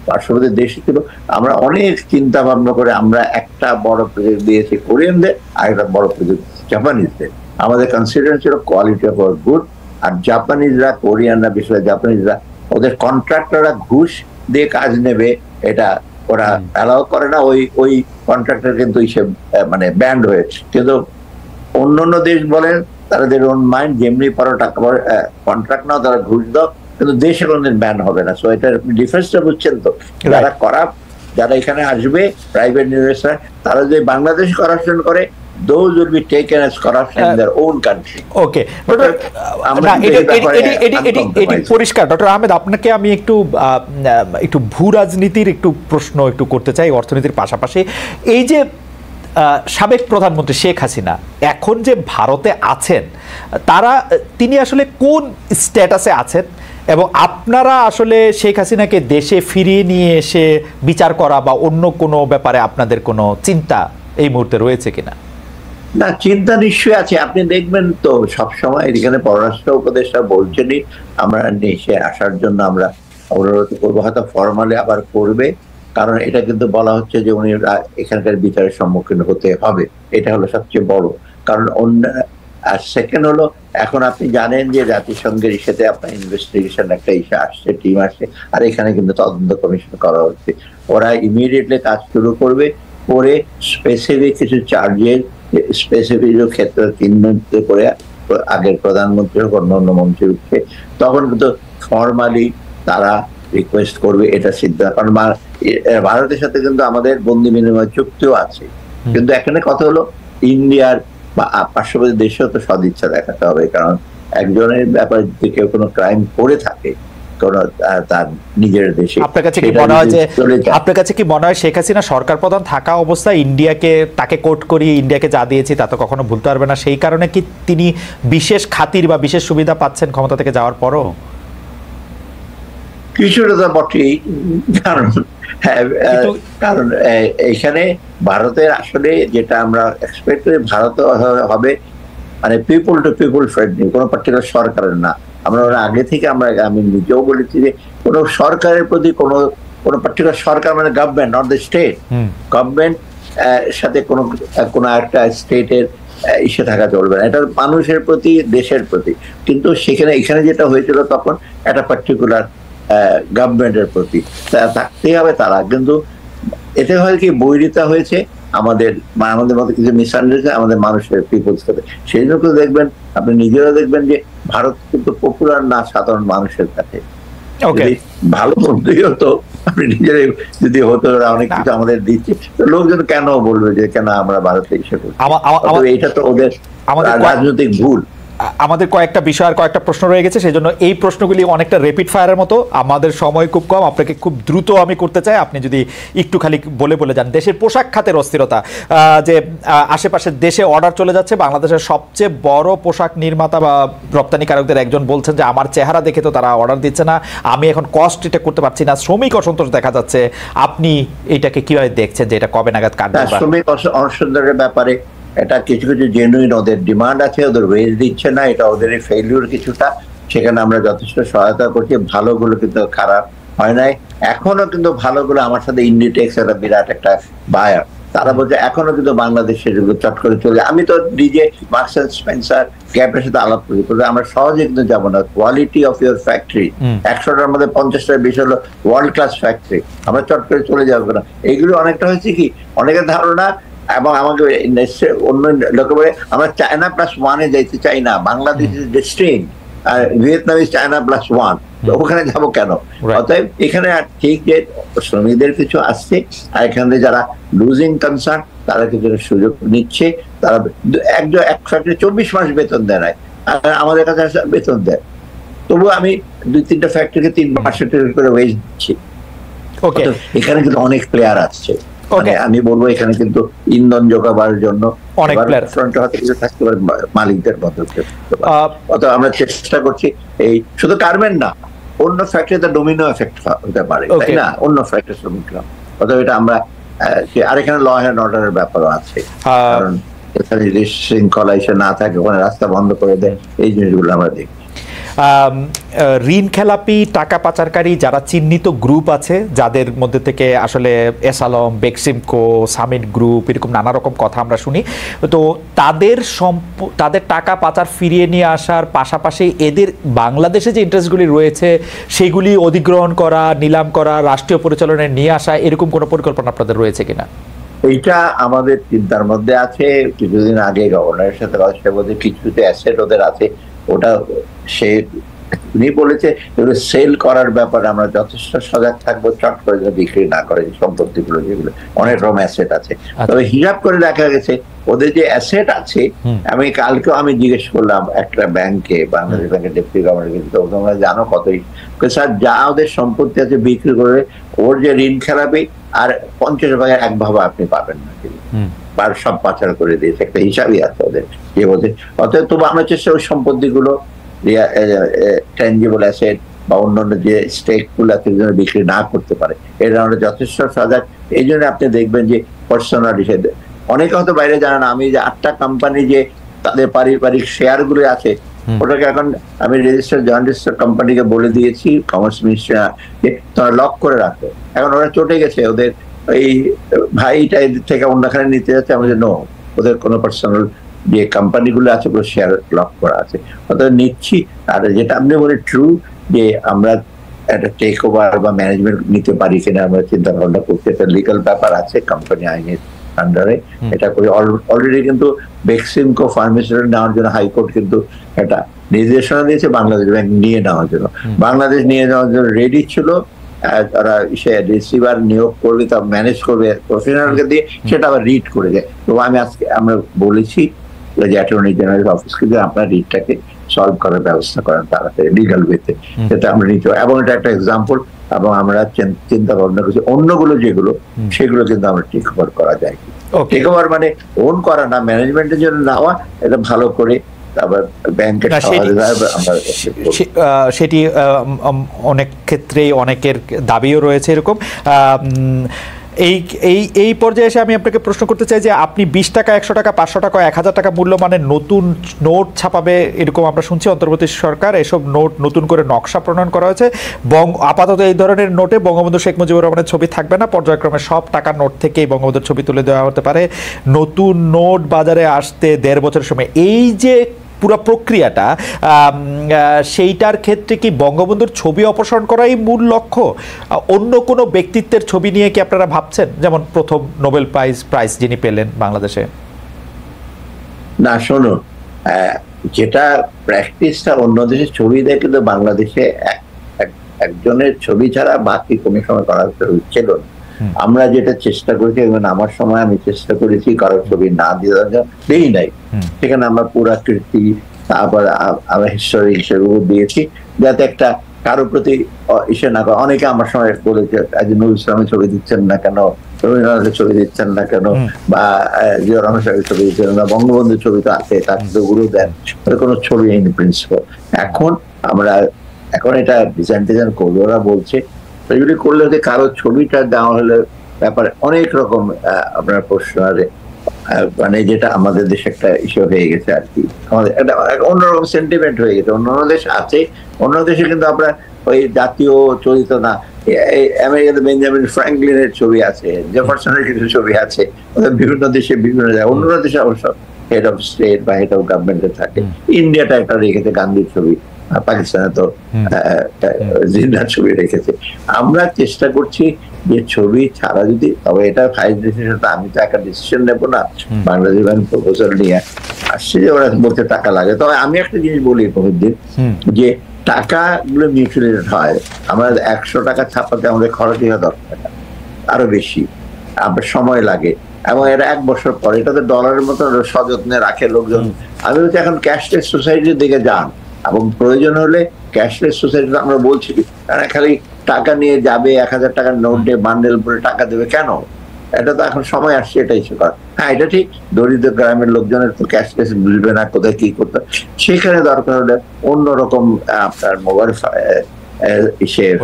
B: পার্শ্ববর্তী দেশ ছিল। আমরা অনেক চিন্তা ভাবনা করে আমরা একটা বড় প্রজেক্ট দিয়েছি কোরিয়ানদের, আর একটা বড় প্রজেক্ট জাপানিজদের। আমাদের কনসিডারেশন ছিল কোয়ালিটি অফ আওয়ার গুড। আর জাপানিজরা, কোরিয়ানরা, বিশেষ জাপানিজরা ওদের কন্ট্রাক্টররা ঘুষ দিয়ে কাজ নেবে, এটা ওরা অ্যালাউ করে না। ওই কন্ট্রাক্টর কিন্তু মানে ব্যান্ড হয়েছে। কিন্তু অন্য দেশ বলেন তাদের ওন মাইন্ড, যেমনি পারো টাকা কন্ট্রাক্ট নাও, তারা ঘুষ দাও, কিন্তু দেশে কোনদিন ব্যান হবে না। সো এটার ডিফারেন্সটা বুঝছেন তো? যারা যারা এখানে আসবে প্রাইভেট ইনভেস্টর, তারা যদি বাংলাদেশ করাপশন করে, those will be taken as corruption in their own country.
A: ওকে, এটি পরিষ্কার। ডক্টর আহমেদ, আপনাকে আমি একটু ভূ রাজনীতির একটু প্রশ্ন একটু করতে চাই অর্থনীতির পাশাপাশি। এই যে সাবেক প্রধানমন্ত্রী শেখ হাসিনা এখন যে ভারতে আছেন, তিনি আসলে কোন স্ট্যাটাসে আছেন, এবং আপনারা আসলে শেখ হাসিনাকে দেশে ফিরিয়ে নিয়ে এসে বিচার করা বা অন্য কোনো ব্যাপারে আপনাদের কোনো চিন্তা এই মুহূর্তে রয়েছে কিনা?
B: না, চিন্তা নিশ্চয়ই আছে। আপনি দেখবেন তো সবসময় এখানে পররাষ্ট্র উপদেষ্টা বলছেনই আমরা দেশে আসার জন্য আমরা অনুরোধ করবো, হয়তো ফর্মালি আবার করবে, কারণ এটা কিন্তু বলা হচ্ছে যে উনি এখানকার বিচারের সম্মুখীন হতে হবে। এটা হলো সবচেয়ে বড় কারণ। আর সেকেন্ড হলো, এখন আপনি জানেন যে জাতিসংঘের ইস্যুতে আপনার ইনভেস্টিগেশন একটা ইস্যু আসছে, টিম আসছে, আর এখানে কিন্তু তদন্ত কমিশন করা হচ্ছে। ওরা ইমিডিয়েটলি কাজ শুরু করবে, করে স্পেসিফিক কিছু চার্জের স্পেসিফিক ক্ষেত্রে চিহ্নিত করে আগের প্রধানমন্ত্রী হোক অন্য মন্ত্রী উঠছে, তখন কিন্তু ফর্মালি তারা রিকোয়েস্ট করবে এটা সিদ্ধান্ত। কারণ ভারতের সাথে কিন্তু আমাদের বন্দি বিনিময় চুক্তিও আছে, কিন্তু এখানে কথা হলো ইন্ডিয়ার বা পার্শ্ববর্তী দেশেও তো সদিচ্ছা দেখাতে হবে। কারণ একজনের ব্যাপারে যদি কেউ কোনো ক্রাইম করে থাকে তার নিজের দেশে,
A: আপনার কাছে কি মনে হয় শেখ হাসিনা সরকার প্রধান থাকা অবস্থায় তাকে কোর্ট করিয়ে ইন্ডিয়াকে যা দিয়েছি তা তো কখনো ভুলতে পারবে না, সেই কারণে কি তিনি বিশেষ খাতির বা বিশেষ সুবিধা পাচ্ছেন ক্ষমতা থেকে যাওয়ার পরও?
B: কিছুটা তো বটেই, কারণ এখানে ভারতের আসলে যেটা আমরা এক্সপেক্ট করি, ভারত হবে মানে পিপল টু পিপল ফ্রেন্ডলি, কোনো পার্টিকুলার সরকারের না। আমরা আগে থেকে আমি নিজেও বলেছি যে কোনো সরকারের প্রতি কোনো পার্টিকুলার সরকার মানে government, not the state, government সাথে কোনো একটা স্টেটের ইস্যু থাকা চলবে না। এটা মানুষের প্রতি, দেশের প্রতি। কিন্তু এখানে যেটা হয়েছিল তখন একটা পার্টিকুলার গভর্নমেন্টের প্রতি থাকতেই হবে তারা। কিন্তু এতে হয় কি, বৈরিতা হয়েছে আমাদের মধ্যে কিছু মিসআন্ডারস্ট্যান্ডিং আমাদের মানুষের পিপলস সাথে। সেই জন্য দেখবেন, আপনি নিজেরা দেখবেন যে ভারত কিন্তু পপুলার না সাধারণ মানুষের কাছে। ভালো বন্ধুই হতো, আপনি নিজেরাই যদি হতো, অনেক কিছু আমাদের দিচ্ছে, লোকজন কেন বলবে যে কেন আমরা ভারতে এসে করছি? এটা তো ওদের রাজনৈতিক ভুল।
A: আমাদের কয়েকটা বিষয় আর কয়েকটা প্রশ্ন রয়ে গেছে, সেই জন্য এই প্রশ্নগুলি অনেকটা র্যাপিড ফায়ারের মতো। আমাদের সময় খুব কম, আপনাকে খুব দ্রুত আমি করতে চাই, আপনি যদি একটু খালি বলে যান। দেশের পোশাক খাতের অস্থিরতা, যে আশেপাশের দেশে অর্ডার চলে যাচ্ছে, বাংলাদেশের সবচেয়ে বড় পোশাক নির্মাতা বা রপ্তানিকারকদের একজন বলছেন যে আমার চেহারা দেখে তো তারা অর্ডার দিচ্ছে না, আমি এখন কস্ট এটা করতে পারছি না, শ্রমিক অসন্তোষ দেখা যাচ্ছে। আপনি এটাকে কিভাবে দেখছেন যে এটা কবে নাগাদ কাটবে?
B: শ্রমিক অসন্তোষের ব্যাপারে এটা কিছু জেনুইন ওদের ডিমান্ড আছে, ওদের ওয়েজ দিচ্ছে না, এটা ওদের ফেইলিউর কিছুটা। সেখানে আমরা যথেষ্ট সহায়তা করছি, ভালোগুলো কিন্তু খারাপ হয় নাই। এখনো কিন্তু ভালোগুলো, আমার সাথে ইন্ডিটেক্স একটা বিরাট একটা বায়ার, তারা বলছে এখনো কিন্তু বাংলাদেশে চট করে চলে। আমি তো নিজে মার্কস এন্ড স্পেন্সার, গ্যাপের সাথে আলাপ করি, আমরা সহজে কিন্তু যাবো না। কোয়ালিটি অফ ইউর ফ্যাক্টরি, 100টার মধ্যে 50টার বেশি হলো ওয়ার্ল্ড ক্লাস ফ্যাক্টরি, আমরা চট করে চলে যাবো না। এইগুলো অনেকটা হয়েছে কি, অনেকের ধারণা, এবং আমাকে অন্য লোকে বলে আমরা চায়না +1 যাইতে চাই না, বাংলাদেশ ইজ ডেস্টিন, আর ভিয়েতনাম ইজ চায়না +1, ওখানে যাবো কেন? অতএব এখানে ঠিক যে শ্রমিকদের কিছু আসছে, আর এখানে যারা লুজিং কনসার্ন তারা কিছু সুযোগ নিচ্ছে। তারা এক ফ্যাক্টরি 24 মাস বেতন দেয় নাই, আর আমাদের কাছে বেতন দেয়, তবু আমি 2-3টা ফ্যাক্টরিকে 3 মাসের করে ওয়েজ দিচ্ছি। এখানে কিন্তু অনেক প্লেয়ার আসছে, মানে আমি বলবো এখানে কিন্তু ইন্ধন যোগাবার জন্য অনেক প্লেয়ার ফ্রন্টে হয়তো কিছু থাকতে পারে, মালিকদের পদক্ষেপ। অথবা আমরা চেষ্টা করছি, এই শুধু গার্মেন্ট না, অন্য ফ্যাক্টরিতে ডোমিনো এফেক্ট হতে পারে, তাই না? অন্য ফ্যাক্টরি শ্রমিকরা, অথবা এটা আমরা, আর এখানে ল অ্যান্ড অর্ডারের ব্যাপারও আছে, কারণ এখানে যদি শৃঙ্খলা এসে না থাকে, ওখানে রাস্তা বন্ধ করে দেয়, এই জিনিসগুলো আমরা দেখি।
A: ঋণ খেলাপি, টাকা পাচারকারী যারা চিহ্নিত গ্রুপ আছে, যাদের মধ্যে থেকে আসলে এসালম, বেক্সিমকো, সামিট গ্রুপ, এরকম নানা রকম কথা আমরা শুনি, তো তাদের টাকা পাচার ফিরিয়ে নিয়ে আসার পাশাপাশি এদের বাংলাদেশে যে ইন্টারেস্টগুলি রয়েছে সেগুলি অধিগ্রহণ করা, নিলাম করা, রাষ্ট্রীয় পরিচালনায় নিয়ে আসা, এরকম কোনো পরিকল্পনা আপনাদের রয়েছে কিনা?
B: এইটা আমাদের চিন্তার মধ্যে আছে। কিছুদিন আগে গভর্নরের সাথে কথা বলতে, কিছুতে অ্যাসেট ওদের আছে, ওটা সে উনি বলেছে সেল করার ব্যাপারে আমরা যথেষ্ট সজাগ থাকবো, চট করে বিক্রি না করে সম্পত্তিগুলো, যেগুলো অনেক রকম অ্যাসেট আছে। তবে হিসাব করে দেখা গেছে ওদের যে অ্যাসেট আছে, আমি কালকেও আমি জিজ্ঞেস করলাম একটা ব্যাংকে, বাংলাদেশ ব্যাংকের ডেপুটি গভর্নর, কিন্তু তোমরা জানো কতই স্যার যা ওদের সম্পত্তি আছে বিক্রি করে ওর যে ঋণ খেলাপি আর 50 ভাগের 1 ভাগ আপনি পাবেন না, বা সব পাচার করে দিয়েছে, একটা হিসাবই আছে ওদের যে বলছে। অতএব তবু আমরা চেষ্টা ওই সম্পত্তিগুলো, ট্যানজিবল অ্যাসেট বা অন্যান্য যে স্টেক গুলো বিক্রি না করতে পারে, এটা আমরা যথেষ্ট সজাগ। এই জন্য আপনি দেখবেন যে পার্সোনাল হিসেবে অনেকে হয়তো বাইরে জানে না, আমি যে 8টা কোম্পানি যে তাদের পারিবারিক শেয়ার গুলো আছে, ওটাকে এখন আমি রেজিস্টার জয়েন্ট রেজিস্টার কোম্পানিকে বলে দিয়েছি, কমার্স মিনিস্ট্রি, যে তারা লক করে রাখো। এখন ওরা চটে গেছে, ওদের এই ভাইটা এদের থেকে অন্যখানে নিতে যাচ্ছে, আমাদের নো, ওদের কোনো পার্সোনাল যে কোম্পানিগুলো আছে ওগুলো শেয়ার লক করা আছে, অর্থাৎ নিচ্ছি। আর যেটা আপনি বলে ট্রু, যে আমরা একটা টেক ওভার বা ম্যানেজমেন্ট নিতে পারি কিনা আমরা চিন্তা ভাবনা করছি, একটা লিগাল ব্যাপার আছে কোম্পানি আইনের আন্ডারে, এটা করে অলরেডি কিন্তু বেক্সিমকো ফার্মাসিউটিক্যাল নেওয়ার জন্য হাইকোর্ট কিন্তু একটা নির্দেশনা দিয়েছে বাংলাদেশ ব্যাংক নিয়ে নেওয়ার জন্য। বাংলাদেশ নিয়ে নেওয়ার জন্য রেডি ছিল, তারা সে রিসিভার নিয়োগ করবে, তা ম্যানেজ করবে প্রফেশনালকে দিয়ে, সেটা আবার রিড করে দেয়। তো আমি আজকে আমরা বলেছি যে অ্যাটর্নি জেনারেল অফিসকে যে আপনার রিডটাকে সলভ করার ব্যবস্থা করেন তাড়াতাড়ি লিগাল ওয়েতে, সেটা আমরা নিতে পারি। এবং এটা একটা এক্সাম্পল, এবং আমরা চিন্তা ভাবনা করছি অন্যগুলো যেগুলো, সেগুলো কিন্তু আমরা টেক ওভার করা যায়। টেক ওভার মানে ওন করা না, ম্যানেজমেন্টের জন্য নেওয়া, এটা ভালো করে
A: সেটি অনেক ক্ষেত্রেই অনেকের দাবিও রয়েছে এরকম। এই পর্যায়ে এসে আমি আপনাকে প্রশ্ন করতে চাই যে আপনি 20 টাকা, 100 টাকা, 500 টাকা, 1000 টাকা মূল্যমানের নতুন নোট ছাপাবে এরকম আমরা শুনছি। অন্তর্বর্তী সরকার এসব নোট নতুন করে নকশা প্রণয়ন করা হয়েছে। আপাতত এই ধরনের নোটে বঙ্গবন্ধু শেখ মুজিবুর রহমানের ছবি থাকবে না, পর্যায়ক্রমে সব টাকার নোট থেকেই বঙ্গবন্ধুর ছবি তুলে দেওয়া হতে পারে। নতুন নোট বাজারে আসতে 1.5 বছরের সময়, এই যে পুরো প্রক্রিয়াটা, সেইটার ক্ষেত্রে কি বঙ্গবন্ধুর ছবি অপসারণ করাই মূল লক্ষ্য? অন্য কোনো ব্যক্তিত্বের ছবি নিয়ে কি আপনারা ভাবছেন, যেমন প্রথম নোবেল প্রাইজ যিনি পেলেন বাংলাদেশে?
B: না, শোনো, যেটা প্র্যাকটিসটা অন্য দেশের ছবি দেয়, কিন্তু বাংলাদেশে একজনের ছবি ছাড়া বাকি কোনো সময় করা ছিল না। আমরা যেটা চেষ্টা করেছি, আমার সময় আমি চেষ্টা করেছি কারোর ছবি না দেই নাই, সেখানে আমরা পুরাকৃতি, তারপর আমরা হিস্টোরি হিসেবে দিয়েছি, যাতে একটা কারোর প্রতি ইসে না করে। অনেকে আমার সময় বলেছে নজরুল ইসলামের ছবি দিচ্ছেন না কেন, রবীন্দ্রনাথের ছবি দিচ্ছেন না কেন, বা জিয়া রহমান সাহেবের ছবি দিচ্ছেন না, বঙ্গবন্ধুর ছবি তো আছে, তার তো গুরু দেন, কোনো ছবি নেই প্রিন্সিপাল। এখন এটা ডিজাইন করবে, ওরা বলছে এগুলি করলে কারো ছবিটা দেওয়া হলে ব্যাপারে অনেক রকম আপনার প্রশ্ন আছে। মানে যেটা আমাদের দেশে একটা ইস্যু হয়ে গেছে আর কি, আমাদের একটা অন্যরকম সেন্টিমেন্ট হয়ে গেছে। অন্য দেশ আছে, অন্য দেশে কিন্তু আপনার ওই জাতীয় চরিত্র না। আমেরিকাতে বেঞ্জামিন ফ্র্যাঙ্কলিনের ছবি আছে, জেফারসনের কিছু ছবি আছে, বিভিন্ন দেশে বিভিন্ন জায়গায়। অন্য দেশে অবশ্য হেড অফ স্টেট বা হেড অফ গভর্নমেন্টে থাকে। ইন্ডিয়াটা একটা রেখেছে গান্ধীর ছবি, পাকিস্তানে তো জিন্নার ছবি রেখেছে। আমরা চেষ্টা করছি যে ছবি ছাড়া যদি, তবে এটা ফাইভ ডিসিশন, আমি তো একটা ডিসিশন নেবো না। বাংলাদেশ ব্যাংক প্রপোজাল নিয়ে আসছে যে ওরা বলতে টাকা লাগে। তবে আমি একটা জিনিস বলি বহুদিন, যে টাকা গুলো মিউচুয়াল হয়। আমরা 100 টাকা ছাপাতে আমাদের খরচ হয় 10 টাকা, আরো বেশি আপনার সময় লাগে। এবং এটা 1 বছর পরে এটা তো ডলারের মতো সযত্নে রাখে লোকজন। আমি বলছি এখন ক্যাশলেস সোসাইটির দিকে যান, এবং প্রয়োজন হলে ক্যাশলেস সোসাইটি আমরা বলছি, কারণ খালি টাকা নিয়ে যাবে 1000 টাকার নোট দিয়ে বান্ডেল করে টাকা দেবে কেন? এটা তো এখন সময় আসছে এটা ইস্যু করা। হ্যাঁ, এটা ঠিক, দরিদ্র গ্রামের লোকজনের তো ক্যাশলেস বুঝবে না কোথায় কি করতে, সেখানে দরকার হলে অন্যরকম আপনার মোবাইল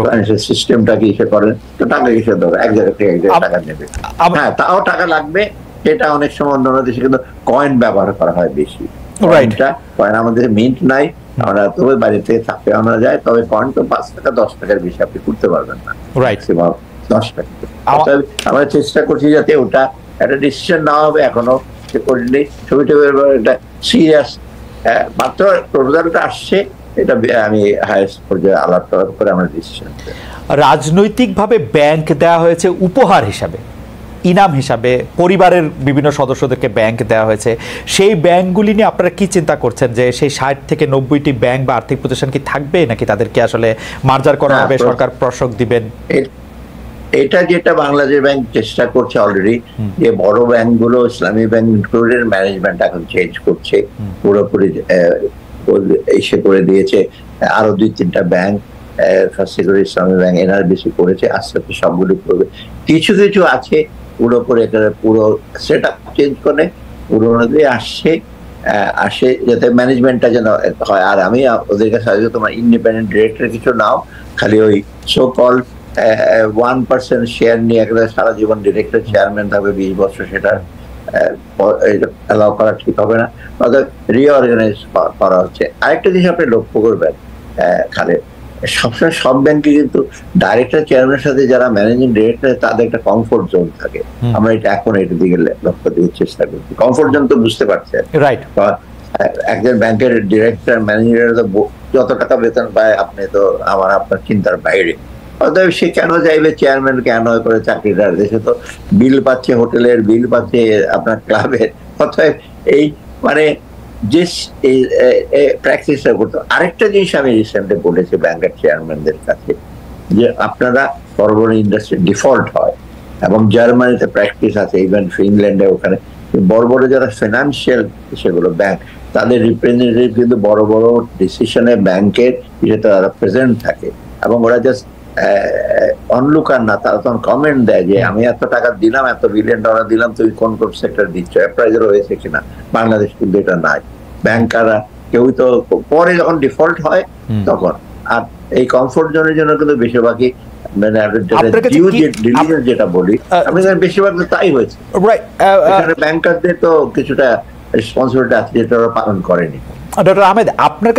B: ফাইন্যান্সিয়াল সিস্টেমটাকে ইসে করেন, তো টাকা কিসের দরকার, এক জায়গা থেকে এক জায়গায় টাকা নেবে। হ্যাঁ, তাও টাকা লাগবে। এটা অনেক সময় অন্য দেশে কিন্তু কয়েন ব্যবহার করা হয় বেশি। কয়েন আমাদের মিন্ট নাই, আমরা তবে বাড়িতে ছাপে আনা যায়, তবে কয়েন তো 5 টাকা 10 টাকার বেশি আপনি করতে পারবেন না, ম্যাক্সিমাম 10 টাকা। আমরা চেষ্টা করছি যাতে ওটা একটা ডিসিশন নেওয়া হবে, এখনো সে করিনি। ছবিটা একটা সিরিয়াস মাত্র প্রপোজালটা আসছে, এটা আমি হাইয়েস্ট পর্যায়ে আলাপ করে আমরা ডিসিশন।
A: রাজনৈতিকভাবে ব্যাংক দেওয়া হয়েছে উপহার হিসাবে, ইনাম হিসাবে, পরিবারের বিভিন্ন সদস্যদেরকে ব্যাংক দেওয়া হয়েছে। সেই ব্যাংকগুলি নিয়ে আপনারা কি চিন্তা করছেন, যে সেই 60 থেকে 90টি ব্যাংক বা আর্থিক প্রতিষ্ঠান কি থাকবে, নাকি তাদেরকে আসলে মার্জার করা হবে, সরকার প্রশক দিবেন?
B: এটা যেটা বাংলাদেশ ব্যাংক চেষ্টা করছে অলরেডি, যে বড় ব্যাংকগুলো ইসলামী ব্যাংক ইনক্লুডেড ম্যানেজমেন্ট এখন চেঞ্জ করছে, পুরোপুরি এসে করে দিয়েছে। আরো 2-3টা ব্যাংক, ফার্স্ট সিকিউরিটি ইসলামী ব্যাংক, এনআরবিসি করেছে, আস্তে আস্তে সবগুলো করবে। কিছু কিছু আছে পুরোপুরি পুরো সেট আপ চেঞ্জ করে পুরোনো দিয়ে আসে যাতে ম্যানেজমেন্টটা যেন হয়। আর আমি ওদের কাছে তোমার ইন্ডিপেন্ডেন্ট ডিরেক্টর কিছু নাও, খালি ওই সো কল 1% শেয়ার নিয়ে একটা সারা জীবন ডিরেক্টর চেয়ারম্যান থাকবে 20 বছর, সেটা অ্যালাউ করা ঠিক হবে না। অর্থাৎ রিঅর্গানাইজ করা হচ্ছে। আরেকটা জিনিস আপনি লক্ষ্য করবেন, খালি সবসময় সব ব্যাংকে কিন্তু ডাইরেক্টর চেয়ারম্যানের সাথে যারা ম্যানেজিং ডিরেক্টর, তাদের একটা কমফোর্ট জোন থাকে। আমরা এটা এখন এটার দিকে লক্ষ্য দেওয়ার চেষ্টা করছি। কমফোর্ট জোন তো বুঝতে পারছেন, রাইট? একজন ব্যাংকের ডিরেক্টর ম্যানেজার যত টাকা বেতন পায়, আপনি তো আপনার চিন্তার বাইরে। অতএব সে কেন চাইবে চেয়ারম্যান কেন করে চাকরিটা? দেশে তো বিল পাচ্ছে, হোটেলের বিল পাচ্ছে, আপনার ক্লাবের। অতএব এই মানে যে প্র্যাকটিসটা করতো। আরেকটা জিনিস আমি রিসেন্টলি বলেছি ব্যাংকের চেয়ারম্যানদের কাছে, যে আপনারা বড় বড় ইন্ডাস্ট্রি ডিফল্ট হয়, এবং জার্মানিতে প্র্যাকটিস আছে, ইভেন ফিনল্যান্ডে, ওখানে বড় বড় যারা ফিনান্সিয়াল সেগুলো ব্যাংক, তাদের রিপ্রেজেন্টেটিভ কিন্তু বড় বড় ডিসিশনে ব্যাংকের তারা প্রেজেন্ট থাকে, এবং ওরা জাস্ট অনলুকার না, তারা তখন কমেন্ট দেয় যে আমি এত টাকা দিলাম, এত $1 বিলিয়ন দিলাম, তুমি কোন কোন সেক্টর দিচ্ছ, অ্যাপ্রাইজার হয়েছে কিনা। বাংলাদেশ কিন্তু এটা নাই। ব্যাংকাররা কেউই তো পরে যখন ডিফল্ট হয় তখন, আর এই কমফোর্ট জোনের জন্য কিন্তু বেশিরভাগই মানে যেটা বলি আমি, বেশিরভাগ তাই হয়েছে। ব্যাংকারদের তো কিছুটা রেসপন্সিবিলিটি আছে যেটা ওরা পালন করেনি।
A: ডক্টর আহমেদ, আপনার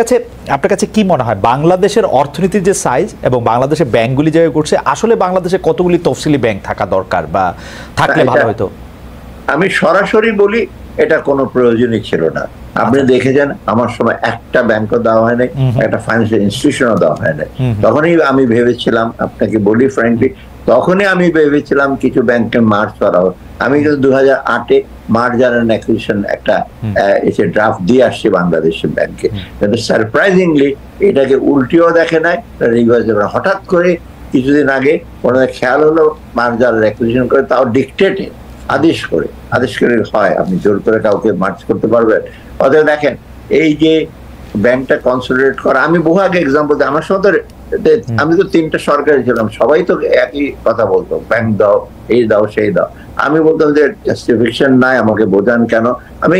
A: কাছে কি মনে হয় বাংলাদেশের অর্থনীতির যে সাইজ এবং বাংলাদেশের ব্যাংকগুলি যে করছে, আসলে বাংলাদেশে কতগুলি তফসিলি ব্যাংক থাকা দরকার বা থাকলে ভালো হতো?
B: আমি সরাসরি বলি এটা কোনো প্রয়োজনই ছিল না। আপনি দেখে যান, আমার সময় একটা ব্যাংকও দেওয়া হয় নাই, একটা ফাইন্যান্সিয়াল ইনস্টিটিউশনও দেওয়া হয় নাই। তখনই আমি ভেবেছিলাম, আপনাকে বলি ফ্র্যাঙ্কলি, তখনই আমি ভেবেছিলাম কিছু ব্যাংকে মার্জ করা হোক। আমি কিন্তু 2008-এ মার্জার এন্ড অ্যাকুইজিশন একটা এসে ড্রাফট দিয়ে আসছি বাংলাদেশের ব্যাংকে, কিন্তু সারপ্রাইজিংলি এটাকে উল্টিও দেখে নাই, রিভাইজ। হঠাৎ করে কিছুদিন আগে ওনাদের খেয়াল হলো মার্জার অ্যাকুইজিশন করে, তাও ডিকটেটে আদেশ করে হয়, আপনি জোর করে কাউকে মার্জ করতে পারবেন? অতএব দেখেন, এই যে ব্যাংকটা কনসলিডেট করা, আমি বহু আগে এক্সাম্পল দিই। আমার সময় আমি তো 3টা সরকারি ছিলাম, সবাই তো একই কথা বলতো, ব্যাংক দাও, এই দাও, সেই দাও। আমি বলতাম যে জাস্টিফিকেশন নাই, আমাকে বোঝান কেন। আমি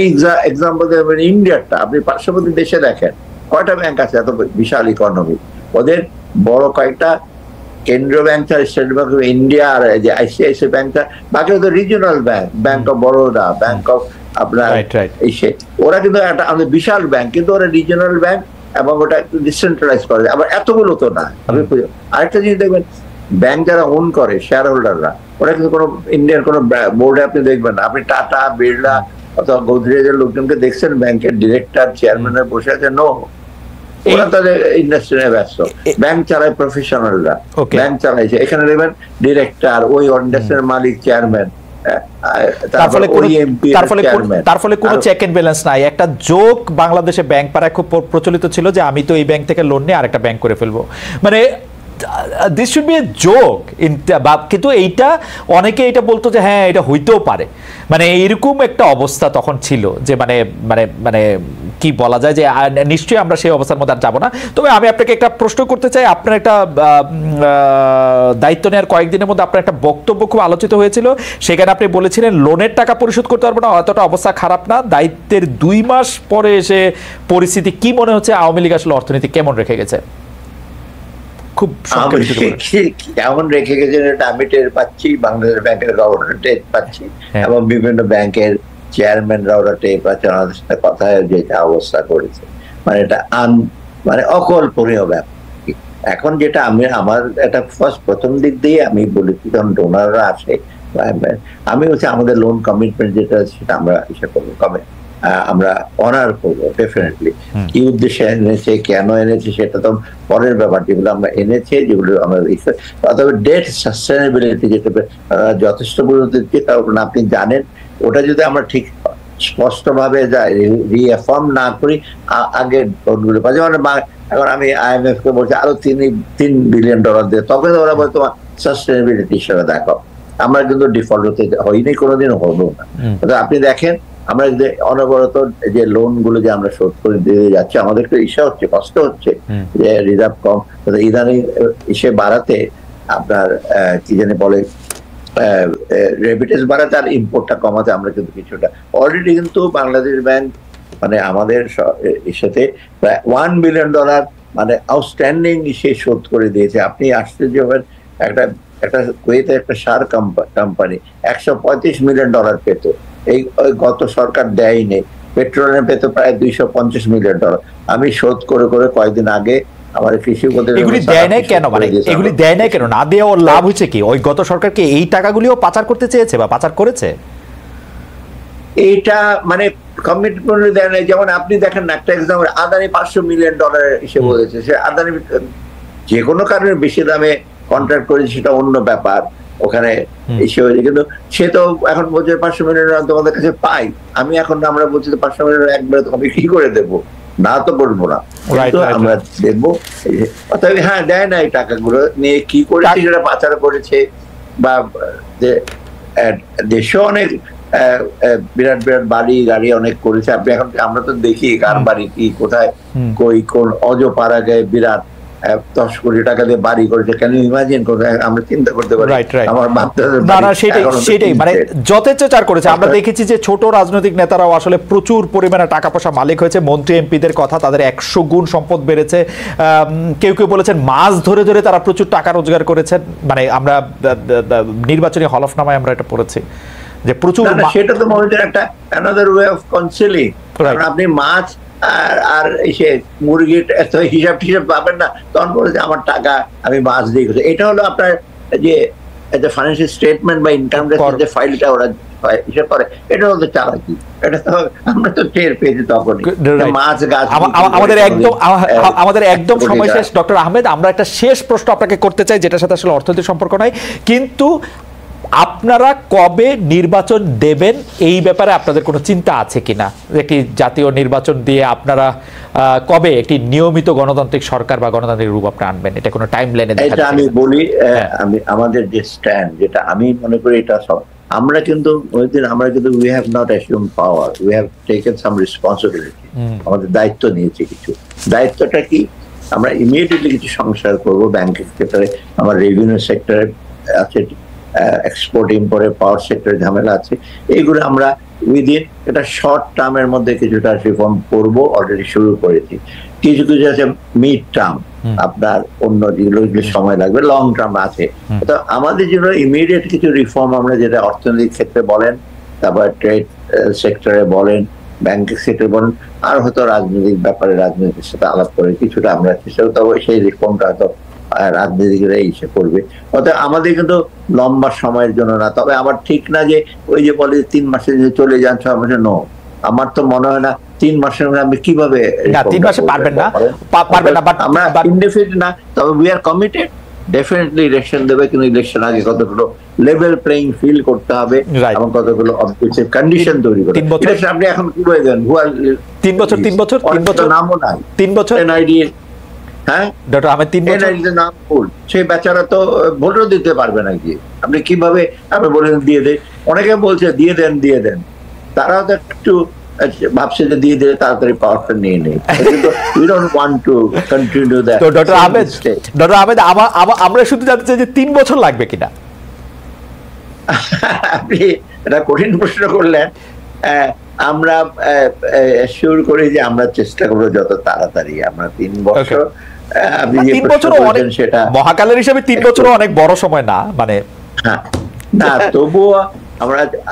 B: এক্সাম্পল দিই, ইন্ডিয়ারটা আপনি পার্শ্ববর্তী দেশে দেখেন, কয়টা ব্যাংক আছে, এত বিশাল ইকোনমি, ওদের বড় কয়েকটা কেন্দ্রীয় ব্যাংক ছাড়া স্টেট ব্যাংক অফ ইন্ডিয়া আর যে আইসিআইসিআই ব্যাংক ছাড়া বাকি হতো regional bank, bank of Baroda, bank of আপনার ওরা কিন্তু একটা আমাদের বিশাল ব্যাংক, কিন্তু ওরা রিজিওনাল ব্যাংক এবং ওটা একটু ডিসেন্ট্রালাইজ করে। আবার এতগুলো তো না। আরেকটা জিনিস দেখবেন, ব্যাংক যারা ওন করে শেয়ার হোল্ডাররা, ওরা কিন্তু কোনো ইন্ডিয়ান কোনো বোর্ডে আপনি দেখবেন না। আপনি টাটা, বিড়লা অথবা গোদরেজের লোকজনকে দেখছেন ব্যাংকের ডিরেক্টর চেয়ারম্যানের বসে আছে? নো, ওরা তাদের ইন্ডাস্ট্রি নিয়ে ব্যস্ত। ব্যাংক চালায় প্রফেশনালরা, ব্যাংক চালাইছে। এখানে দেখবেন ডিরেক্টর, ওই ইন্ডাস্ট্রির মালিক, চেয়ারম্যান,
A: তার ফলে কোনো চেক এন্ড ব্যালেন্স নাই। একটা জোক বাংলাদেশে ব্যাংক পাড়ায় খুব প্রচলিত ছিল যে আমি তো এই ব্যাংক থেকে লোন নিয়ে আরেকটা ব্যাংক করে ফেলবো, মানে this should B a joke. কিন্তু এইটা অনেকে এটা বলতো যে হ্যাঁ এটা হইতেও পারে, মানে এরকম একটা অবস্থা তখন ছিল যে মানে মানে মানে কি বলা যায় যে নিশ্চয়ই আমরা সেই অবস্থার মধ্যে আর যাবো না। তবে আমি আপনাকে একটা প্রশ্ন করতে চাই। আপনার একটা দায়িত্ব নেওয়ার কয়েকদিনের মধ্যে আপনার একটা বক্তব্য খুব আলোচিত হয়েছিল, সেখানে আপনি বলেছিলেন লোনের টাকা পরিশোধ করতে পারবো না, অতটা অবস্থা খারাপ না। দায়িত্বের 2 মাস পরে এসে পরিস্থিতি কি মনে হচ্ছে? আওয়ামী লীগ আসলে অর্থনীতি কেমন রেখে গেছে? খুব
B: কেমন রেখে গেছেন এটা আমি টের পাচ্ছি, বাংলাদেশ ব্যাংকের গভর্নর টের পাচ্ছি, এবং বিভিন্ন ব্যাংকের চেয়ারম্যানরা ওরা টের পাচ্ছে আমাদের সাথে কথা, যেটা অবস্থা করেছে মানে এটা মানে অকল্পনীয় ব্যাপার। এখন যেটা আমার একটা প্রথম দিক দিয়ে আমি বলেছি, যখন ডোনাররা আসে আমি হচ্ছে আমাদের লোন কমিটমেন্ট যেটা সেটা আমরা ইসে করবো, আমরা অনার করবো ডেফিনেটলি। কি উদ্দেশ্যে এনেছে, কেন এনেছে সেটা তো পরের ব্যাপার। যেগুলো আমরা এনেছে, যেগুলো আমরা তবে ডেট সাস্টেনেবিলিটি যেটা যথেষ্ট গুরুত্ব দিচ্ছি, কারণ আপনি জানেন ওটা যদি আমরা ঠিক স্পষ্ট ভাবে রিএফর্ম না করি আগে লোনগুলো পাই। যেমন এখন আমি IMF কে বলছি আরো $3 বিলিয়ন দিয়ে, তখন ওরা বলে তোমার সাস্টেনেবিলিটি হিসেবে দেখো। আমরা কিন্তু ডিফল্ট হতে হয়নি, কোনোদিনও হবো না। আপনি দেখেন আমরা যে অনবরত যে লোন গুলো যে আমরা শোধ করে দিয়ে যাচ্ছি, আমাদের একটু ইচ্ছা হচ্ছে, কষ্ট হচ্ছে যে রিজার্ভ কম, ইদানিং ইসে বাড়াতে আপনার কি জানি বলে রেমিটেন্স বাড়াতে আর ইম্পোর্টটা কমাতে আমরা কিন্তু কিছুটা অলরেডি কিন্তু বাংলাদেশ ব্যাংক মানে আমাদের সাথে প্রায় $1 বিলিয়ন মানে আউটস্ট্যান্ডিং সে শোধ করে দিয়েছে। আপনি আশ্চর্য হবেন, একটা কুয়েতে একটা সার কোম্পানি $135 মিলিয়ন পেত, এই গত সরকার দেয়নি। পেট্রোলিয়াম পেত প্রায় $250 মিলিয়ন। আমি শোধ করে করে কয়েকদিন আগে আমার কৃষি
A: এগুলি দেয় নাই কেন? মানে এগুলি দেয় নাই কেন? না দিয়ে ওর লাভ হচ্ছে কি? ওই গত সরকারকে এই টাকাগুলিও পাচার করতে চেয়েছে বা পাচার করেছে?
B: এইটা মানে কমিটমেন্ট দেয় নাই। যেমন আপনি দেখেন না, একটা এক্সাম্পল, আদানি $500 মিলিয়ন হিসেবে বলেছে। সে আদানি যে কোনো কারণে বেশি দামে কন্ট্রাক্ট করেছে, সেটা অন্য ব্যাপার, ওখানে এসে হয়েছে। কিন্তু সে তো এখন বলছে $500 মিলিয়ন তোমাদের কাছে পাই। আমি এখন আমরা বলছি তো $500 মিলিয়ন একবারে তোমাকে কি করে দেবো, না তো করবো না, আমরা দেখবো। অতএব হ্যাঁ দেয় না, এই টাকাগুলো নিয়ে কি করেছে সেটা পাচার করেছে, বা দেশে অনেক বিরাট বিরাট বাড়ি গাড়ি অনেক করেছে। আপনি এখন আমরা তো দেখি কার বাড়ি কি কোথায় কই কোন অজপাড়া গায়ে বিরাট 10 কোটি টাকা দিয়ে বাড়ি করেছে। কেন ইমাজিন করে আমরা চিন্তা করতে পারি? আমার
A: সেটাই মানে যথেচ্ছাচার করেছে। আমরা দেখেছি যে ছোট রাজনৈতিক নেতারাও আসলে প্রচুর পরিমাণে টাকা পয়সা মালিক হয়েছে। মন্ত্রী এমপিদের কথা, তাদের 100 গুণ সম্পদ বেড়েছে। কেউ কেউ বলেছেন মাছ ধরে ধরে তারা প্রচুর টাকা রোজগার করেছেন। মানে আমরা নির্বাচনী হলফনামায় আমরা এটা পড়েছি যে প্রচুর।
B: সেটা তো মনে হয় একটা অ্যানাদার ওয়ে অফ কনসিলিং। আপনি মাছ আর এসে মুরগির এত হিসাব টিসাব পাবেন না, তখন বলেছে আমার টাকা আমি মাছ দিয়ে করছি। এটা হলো আপনার যে ফাইন্যান্সিয়াল স্টেটমেন্ট বা ইনকাম ট্যাক্সের যে ফাইলটা ওরা হিসাব করে, এটা হলো চালাকি। এটা তো আমরা তো টের পেয়েছি তখন। মাছ গাছ
A: আমাদের একদম সময় শেষ। ডক্টর আহমেদ, আমরা একটা শেষ প্রশ্ন আপনাকে করতে চাই, যেটার সাথে আসলে অর্থনৈতিক সম্পর্ক নাই, কিন্তু আপনারা কবে নির্বাচন দেবেন এই ব্যাপারে আপনাদের কোনো চিন্তা আছে কিনা? একটি জাতীয় নির্বাচন দিয়ে আপনারা কবে একটি নিয়মিত গণতান্ত্রিক সরকার বা গণতান্ত্রিক রূপ আপনি আনবেন? এটা কোনো টাইম লাইনে দেখা
B: যায়? আমি বলি, আমি আমাদের যে স্ট্যান্ড, যেটা আমি মনে করি এটা আমরা কিন্তু we have not assumed power, we have taken some responsibility. আমাদের দায়িত্ব নিয়েছি কিছু। দায়িত্বটা কি? আমরা ইমিডিয়েটলি কিছু সংস্কার করবো ব্যাংকিং সেক্টরে, আমার রেভিনিউ সেক্টরে আছে, এক্সপোর্ট ইম্পোর্টের পাওয়ার সেক্টরে ঝামেলা আছে। এইগুলো আমরা উইদিন এটা শর্ট টার্মের মধ্যে কিছুটা রিফর্ম করবো, অলরেডি শুরু করেছি। কিছু কিছু আছে মিড টার্ম, আপনার অন্য যেগুলো সময় লাগবে, লং টার্ম আছে। তো আমাদের জন্য ইমিডিয়েট কিছু রিফর্ম আমরা যেটা অর্থনৈতিক ক্ষেত্রে বলেন, তারপর ট্রেড সেক্টরে বলেন, ব্যাংকিং সেক্টরে বলেন, আর হয়তো রাজনৈতিক ব্যাপারে রাজনীতির সাথে আলাপ করে কিছুটা আমরা চেষ্টা করতে হবে, সেই রিফর্মটা হয়তো রাজনীতিকরা এসে করবে। অর্থাৎ আমাদের কিন্তু লম্বা সময়ের জন্য না। তবে আমার ঠিক না যে ওই যে বলে 3 মাসে যে চলে যান 6 মাসে, নো, আমার তো মনে হয় না 3 মাসের মধ্যে আমি কিভাবে
A: 3 মাসে পারবেন না,
B: আমরা ইনডেফিনিট না। তবে we are committed, definitely election দেবে, কিন্তু ইলেকশন আগে কতগুলো লেভেল প্লেইং ফিল্ড করতে হবে এবং কতগুলো অবজেক্টিভ কন্ডিশন তৈরি করতে হবে। আপনি এখন কি বলবেন
A: 3 বছর
B: নামও নাই,
A: 3 বছর
B: এনআইডি, হ্যাঁ ডক্টর আহমেদ 3 বছর এনআইডি নাম ভুল, সেই বেচারা তো ভোটও দিতে পারবে না। কি আপনি কিভাবে আপনি বলেন দিয়ে দেন, অনেকে বলছে দিয়ে দেন, তারাও তো একটু ভাবছে যে দিয়ে দিলে তাড়াতাড়ি পাওয়ারটা নিয়ে নেই। We don't want to continue that.
A: তো ডক্টর আহমেদ আমরা শুধু জানতে চাই যে 3 বছর লাগবে কিনা।
B: আপনি এটা কঠিন প্রশ্ন করলেন। আমরা শিওর করি যে আমরা চেষ্টা করবো যত তাড়াতাড়ি। আমরা 3 বছর, আপনি যে প্রশ্ন করেছেন সেটা
A: মহাকালের হিসাবে 3 বছরও অনেক বড় সময় না, মানে
B: না, তবুও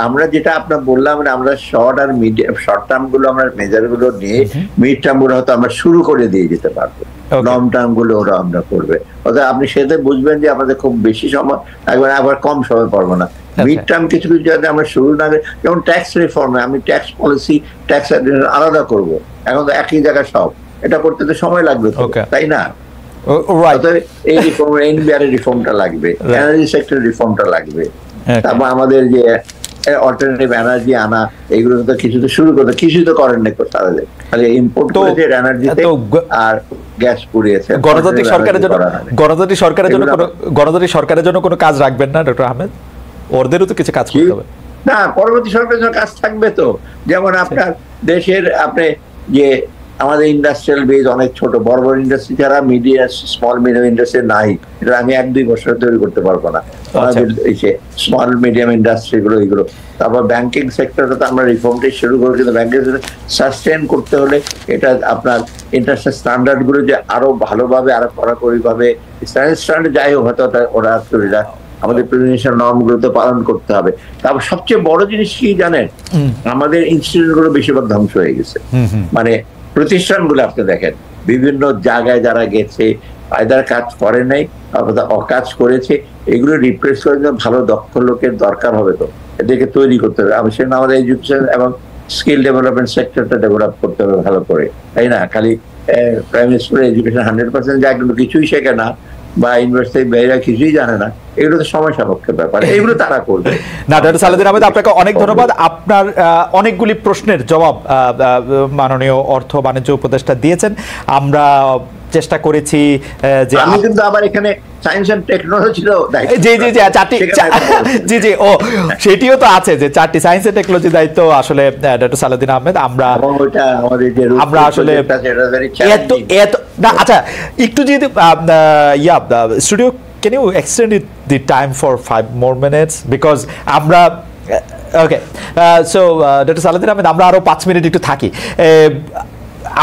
B: আমরা যেটা আপনার বললাম, আমরা শর্ট আর মিডিয়াম, শর্ট টার্ম গুলো আমরা মেজার গুলো নিয়ে মিড টার্ম গুলো হয়তো আমরা শুরু করে দিয়ে যেতে পারবো, লং টার্ম গুলো ওরা আমরা করবে। অর্থাৎ আপনি সেটা বুঝবেন যে আমাদের খুব বেশি সময় একবার আবার কম সময় পারবো না। মিড টার্ম কিছু যাতে আমরা শুরু না, যেমন ট্যাক্স রিফর্মে আমি ট্যাক্স পলিসি, ট্যাক্স আলাদা করব, এখন তো একই জায়গায় সব, এটা করতে তো সময় লাগবে, তাই না? এই রিফর্ম, এনবিআর এর রিফর্মটা লাগবে, এনার্জি সেক্টরের রিফর্মটা লাগবে, তারপর আমাদের যে অল্টারনেটিভ এনার্জি আনা, এগুলো তো কিছু তো শুরু করতে, কিছু তো করেন না, খালি ইম্পোর্ট করেছে এনার্জিতে আর গ্যাস পুড়িয়েছে।
A: গণতান্ত্রিক সরকারের জন্য কোনো কাজ রাখবেন না ডক্টর আহমেদ? ওদেরও তো কিছু কাজ করতে হবে
B: না, পরবর্তী সরকারের জন্য কাজ থাকবে তো। যেমন আপনার দেশের আপনি যে আমাদের ইন্ডাস্ট্রিয়াল বেজ অনেক ছোট, বড় বড় ইন্ডাস্ট্রি যারা মিডিয়াম স্মল মিডিয়াম ইন্ডাস্ট্রি নাই, এটা আমি 1-2 বছর তৈরি করতে পারবো না। স্মল মিডিয়াম ইন্ডাস্ট্রি গুলো, এগুলো, তারপর ব্যাংকিং সেক্টরে তো আমরা রিফর্মটা শুরু করবো, কিন্তু ব্যাংকিং সাস্টেন করতে হলে এটা আপনার ইন্টারন্যাশনাল স্ট্যান্ডার্ড গুলো যে আরো ভালোভাবে, আরো কড়াকড়ি ভাবে স্ট্যান্ডার্ড যাই হোক, হয়তো ওরা আমাদের প্রিভিলেশন নর্ম গুলোতে পালন করতে হবে। তারপর সবচেয়ে বড় জিনিস কি জানেন, আমাদের ইনস্টিটিউট গুলো বেশিরভাগ ধ্বংস হয়ে গেছে। মানে প্রতিষ্ঠানগুলো আপনি দেখেন, বিভিন্ন জায়গায় যারা গেছে, আইদার কাজ করে নাই, অকাজ করেছে, এগুলো রিপ্লেস করার জন্য ভালো দক্ষ লোকের দরকার হবে, তো এদেরকে তৈরি করতে হবে। আমি সেখানে আমাদের এডুকেশন এবং স্কিল ডেভেলপমেন্ট সেক্টরটা ডেভেলপ করতে হবে ভালো করে, তাই না? খালি প্রাইমারি স্কুলের এডুকেশন 100% যায়, কিন্তু কিছুই শেখে না, বা ইউনিভার্সিটি বাইরে কিছুই জানে না, এগুলো তো সময় সাপেক্ষের ব্যাপার, এগুলো তারা করবে
A: না। ডক্টর সালাউদ্দিন আহমেদ, আপনাকে অনেক ধন্যবাদ। আপনার অনেকগুলি প্রশ্নের জবাব মাননীয় অর্থ বাণিজ্য উপদেষ্টা দিয়েছেন। আমরা চেষ্টা করেছি যে
B: আমি কিন্তু আবার এখানে সায়েন্স এন্ড টেকনোলজি
A: সেটিও তো আছে, যে 4টি সায়েন্স এন্ড টেকনোলজি দায়িত্ব আসলে ডক্টর সালাউদ্দিন আহমেদ। আমরা আসলে আচ্ছা, একটু যদি studio, can you extend the time for 5 more minutes, because আমরা ওকে, সো ডক্টর সালাউদ্দিন আহমেদ, আমরা আরো 5 মিনিট একটু থাকি।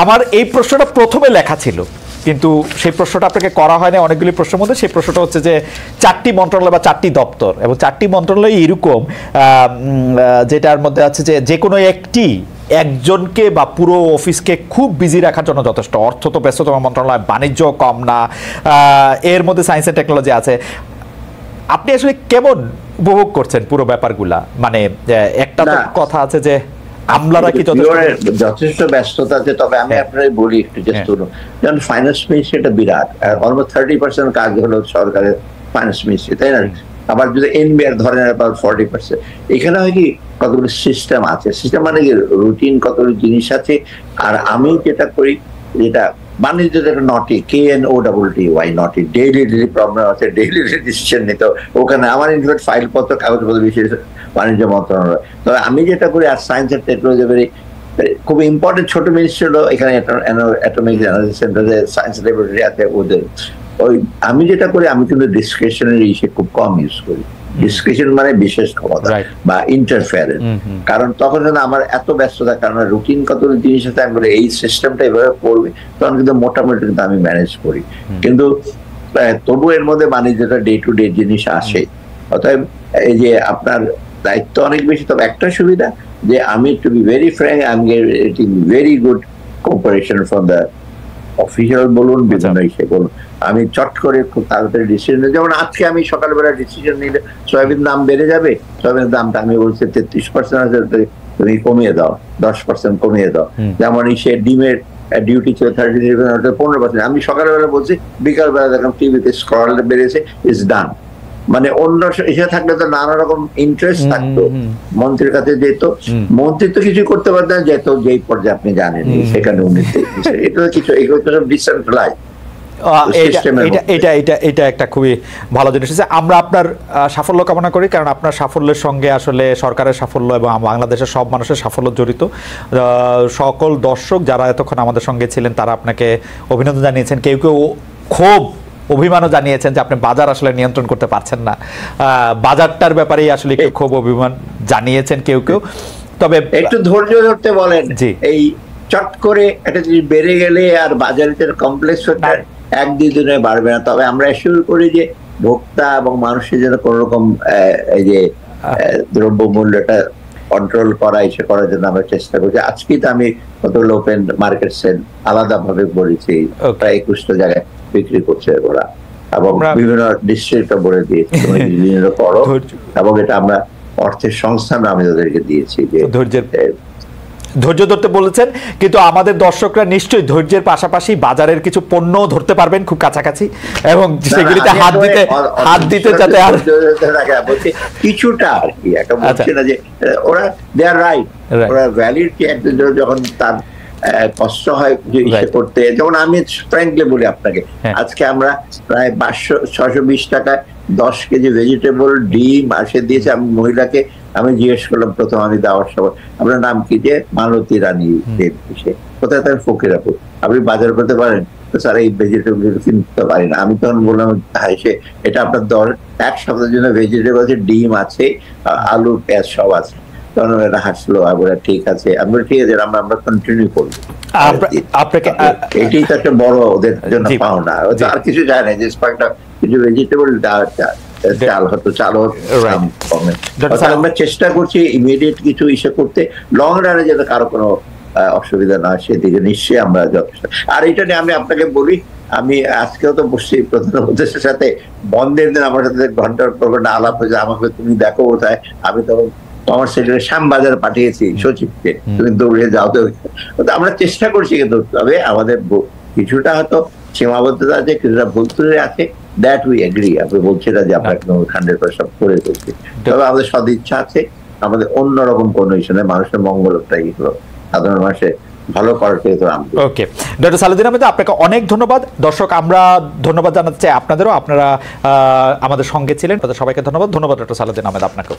A: আমার এই প্রশ্নটা প্রথমে লেখা ছিল, কিন্তু সেই প্রশ্নটা আপনাকে করা হয় না অনেকগুলি প্রশ্নের মধ্যে। সেই প্রশ্নটা হচ্ছে যে 4টি মন্ত্রণালয় বা 4টি দপ্তর, এবং 4টি মন্ত্রণালয় এরকম যেটার মধ্যে আছে যে কোনো একজনকে বা পুরো অফিসকে খুব বিজি রাখার জন্য যথেষ্ট। অর্থ তো ব্যস্ততম মন্ত্রণালয়, বাণিজ্য কম না, এর মধ্যে সায়েন্স এন্ড টেকনোলজি আছে। আপনি আসলে কেমন উপভোগ করছেন পুরো ব্যাপারগুলা? মানে একটা কথা আছে যে আমলারা কি
B: যথেষ্ট ব্যস্ততা আছে, তবে আমি আপনাকে বলি একটু, যেমন ফাইন্যান্স মিনিস্ট্রি এটা বিরাট, অলমোস্ট 30% কাজ হলো সরকারের ফাইন্যান্স মিনিস্ট্রি, তাই না? আবার যদি এনবিআর ধরেন 40%, এখানে হয় কি কতগুলো সিস্টেম আছে, সিস্টেম মানে কি রুটিন, কতগুলো জিনিস আছে। আর আমি যেটা করি, যেটা বাণিজ্য যেটা নটি, KNOTTY নটি, ডেইলি প্রবলেম আছে, ডেইলি ডিসিশন নিতে, ওখানে আমার ইনফ্যাক্ট ফাইলপত্র কাগজপত্র বিশেষ বাণিজ্য মন্ত্রণালয়। তবে আমি যেটা করি, আর সায়েন্স এন্ড টেকনোলজি খুব ইম্পর্টেন্ট ছোট মিনিস্ট্রি হলো এখানে অ্যাটমিক এনার্জি সেন্টারে সায়েন্স ল্যাবরেটরি আছে ওদের। ওই আমি যেটা করি, আমি কিন্তু ডিসক্রিপশনারি ইস্যু খুব কম ইউজ করি, ডিসক্রিশন মানে বিশেষ ক্ষমতা বা ইন্টারফেয়ারেন্স। কারণ তখন যেন আমার এত ব্যস্ততা, কারণ রুটিন কত জিনিস আছে, আমি বলি এই সিস্টেমটা এভাবে করবে, তখন কিন্তু মোটামুটি কিন্তু আমি ম্যানেজ করি। কিন্তু তবু এর মধ্যে মানে যেটা ডে টু ডে জিনিস আসে, অতএব এই যে আপনার দায়িত্ব অনেক বেশি। তবে একটা সুবিধা যে আমি, to be very frank, I am getting very good cooperation from the official বলুন, বিভিন্ন ইসে বলুন। আমি চট করে খুব তাড়াতাড়ি ডিসিশন নিই। যেমন আজকে আমি সকালবেলা ডিসিশন নিলে সয়াবিন দাম বেড়ে যাবে, সয়াবিনের দামটা আমি বলছি 33% আছে, তুমি কমিয়ে দাও, 10% কমিয়ে দাও। যেমন সে ডিমের ডিউটি ছিল 15%, আমি সকালবেলা বলছি, বিকালবেলা দেখলাম টিভিতে স্ক্রল বেড়েছে, ইজ ডান। মানে অন্য এসে থাকলে তো নানা রকম ইন্টারেস্ট থাকতো, মন্ত্রীর কাছে যেত, মন্ত্রী তো কিছু করতে পারতেন না, যেত যেই পর্যায়ে আপনি জানেন সেখানে উনি এটা কিছু, এগুলো তো সব ডিসেন্ট্রালাইজ।
A: এটা একটা খুবই ভালো জিনিস। আমরা আপনার সাফল্য কামনা করি, কারণ আপনার সাফল্যের সঙ্গে আসলে সরকারের সাফল্য এবং বাংলাদেশের সব মানুষের সাফল্য জড়িত। সকল দর্শক যারা এতক্ষণ আমাদের সঙ্গে ছিলেন তারা আপনাকে অভিনন্দন জানিয়েছেন, কেউ কেউ খুব অভিমানও জানিয়েছেন যে আপনি বাজার আসলে নিয়ন্ত্রণ করতে পারছেন না, বাজারটার ব্যাপারেই আসলে একটু খুব অভিমান জানিয়েছেন কেউ কেউ। তবে
B: একটু ধৈর্য ধরতে বলেন। এই চট করে একটা জিনিস বেড়ে গেলে আর বাজারের কমপ্লেক্স হতে 1-2 দিনে বাড়বে না। তবে আমরা শুরু করি যে ভোক্তা এবং মানুষের জন্য কোন রকম এই যে দ্রব্য মূল্যটা কন্ট্রোল করা, এসে করার জন্য আমরা চেষ্টা করছি। আজকে তো আমি কতগুলো ওপেন মার্কেট সেল আলাদা ভাবে বলেছি, প্রায় 21টা জায়গায় বিক্রি করছে ওরা, এবং বিভিন্ন ডিস্ট্রিক্টে বলে দিয়েছি করো, এবং এটা আমরা অর্থের সংস্থান আমি তাদেরকে দিয়েছি যে
A: ধৈর্য ধরতে বলেছেন। কিন্তু আমাদের দর্শকরা নিশ্চয়ই ধৈর্যের পাশাপাশি বাজারের কিছু পণ্য ধরতে পারবেন খুব কাছাকাছি, এবং সেগুলিতে হাত দিতে যাতে আর
B: কিছুটা আর কি একটা বলছে না যে ওরা দে আর রাইট, ওরা ভ্যালিড কি একজন যখন তার কষ্ট হয় যে ইসে করতে। যেমন আমি ফ্র্যাঙ্কলি বলি আপনাকে, আজকে আমরা প্রায় 620 টাকায় 10 কেজি ভেজিটেবল ডিম আসে দিয়েছে। আমি মহিলাকে আমি জিজ্ঞেস করলাম প্রথম আমি দেওয়ার সময়, আপনার নাম কি? যে মালতী রানী দেব। কোথায়? তার ফকিরাপুর। আপনি বাজার করতে পারেন? স্যার এই ভেজিটেবল কিনতে পারি না। আমি তখন বললাম, এটা আপনার 1 সপ্তাহের জন্য ভেজিটেবল আছে, ডিম আছে, আলু পেঁয়াজ সব আছে। তখন এরা হাসলো, আমরা ঠিক আছে, আমরা ঠিক আছে, আমরা কন্টিনিউ করবো। এটাই তো একটা বড় ওদের জন্য পাওনা, আর কিছু যায় না, যে কিছু ভেজিটেবল চাল হতো, চালও কমে। আমরা চেষ্টা করছি ইমিডিয়েট কিছু ইসে করতে, লং রানে যাতে কারো কোনো অসুবিধা না হয় সেদিকে নিশ্চয়ই আমরা যথেষ্ট। আর এটা নিয়ে আমি আপনাকে বলি, আমি আজকেও তো বসছি প্রধানমন্ত্রীর সাথে, বন্ধের দিন আমার সাথে ঘন্টার পর ঘন্টা আলাপ হয়েছে, আমাকে তুমি দেখো কোথায়, আমি তখন আমার সেক্রেটারি শ্যামবাজার পাঠিয়েছি সচিবকে, তুমি দৌড়ে যাও। তো আমরা চেষ্টা করছি, কিন্তু তবে আমাদের কিছুটা হয়তো সীমাবদ্ধতা আছে, কিছুটা ভুল ত্রুটি আছে, দ্যাট উই এগ্রি। আপনি বলছি না যে আমরা 100% করে ফেলছি, তবে আমাদের সদিচ্ছা আছে, আমাদের অন্যরকম কোন ইস্যু মানুষের মঙ্গলটাই সাধারণ মানুষের ভালো করার ক্ষেত্রে।
A: ওকে, ডক্টর সালাউদ্দিন আহমেদ, আপনাকে অনেক ধন্যবাদ। দর্শক, আমরা ধন্যবাদ জানাতে চাই আপনাদেরও, আপনারা আমাদের সঙ্গে ছিলেন। সবাইকে ধন্যবাদ। ধন্যবাদ ডক্টর সালাউদ্দিন আহমেদ আপনাকেও।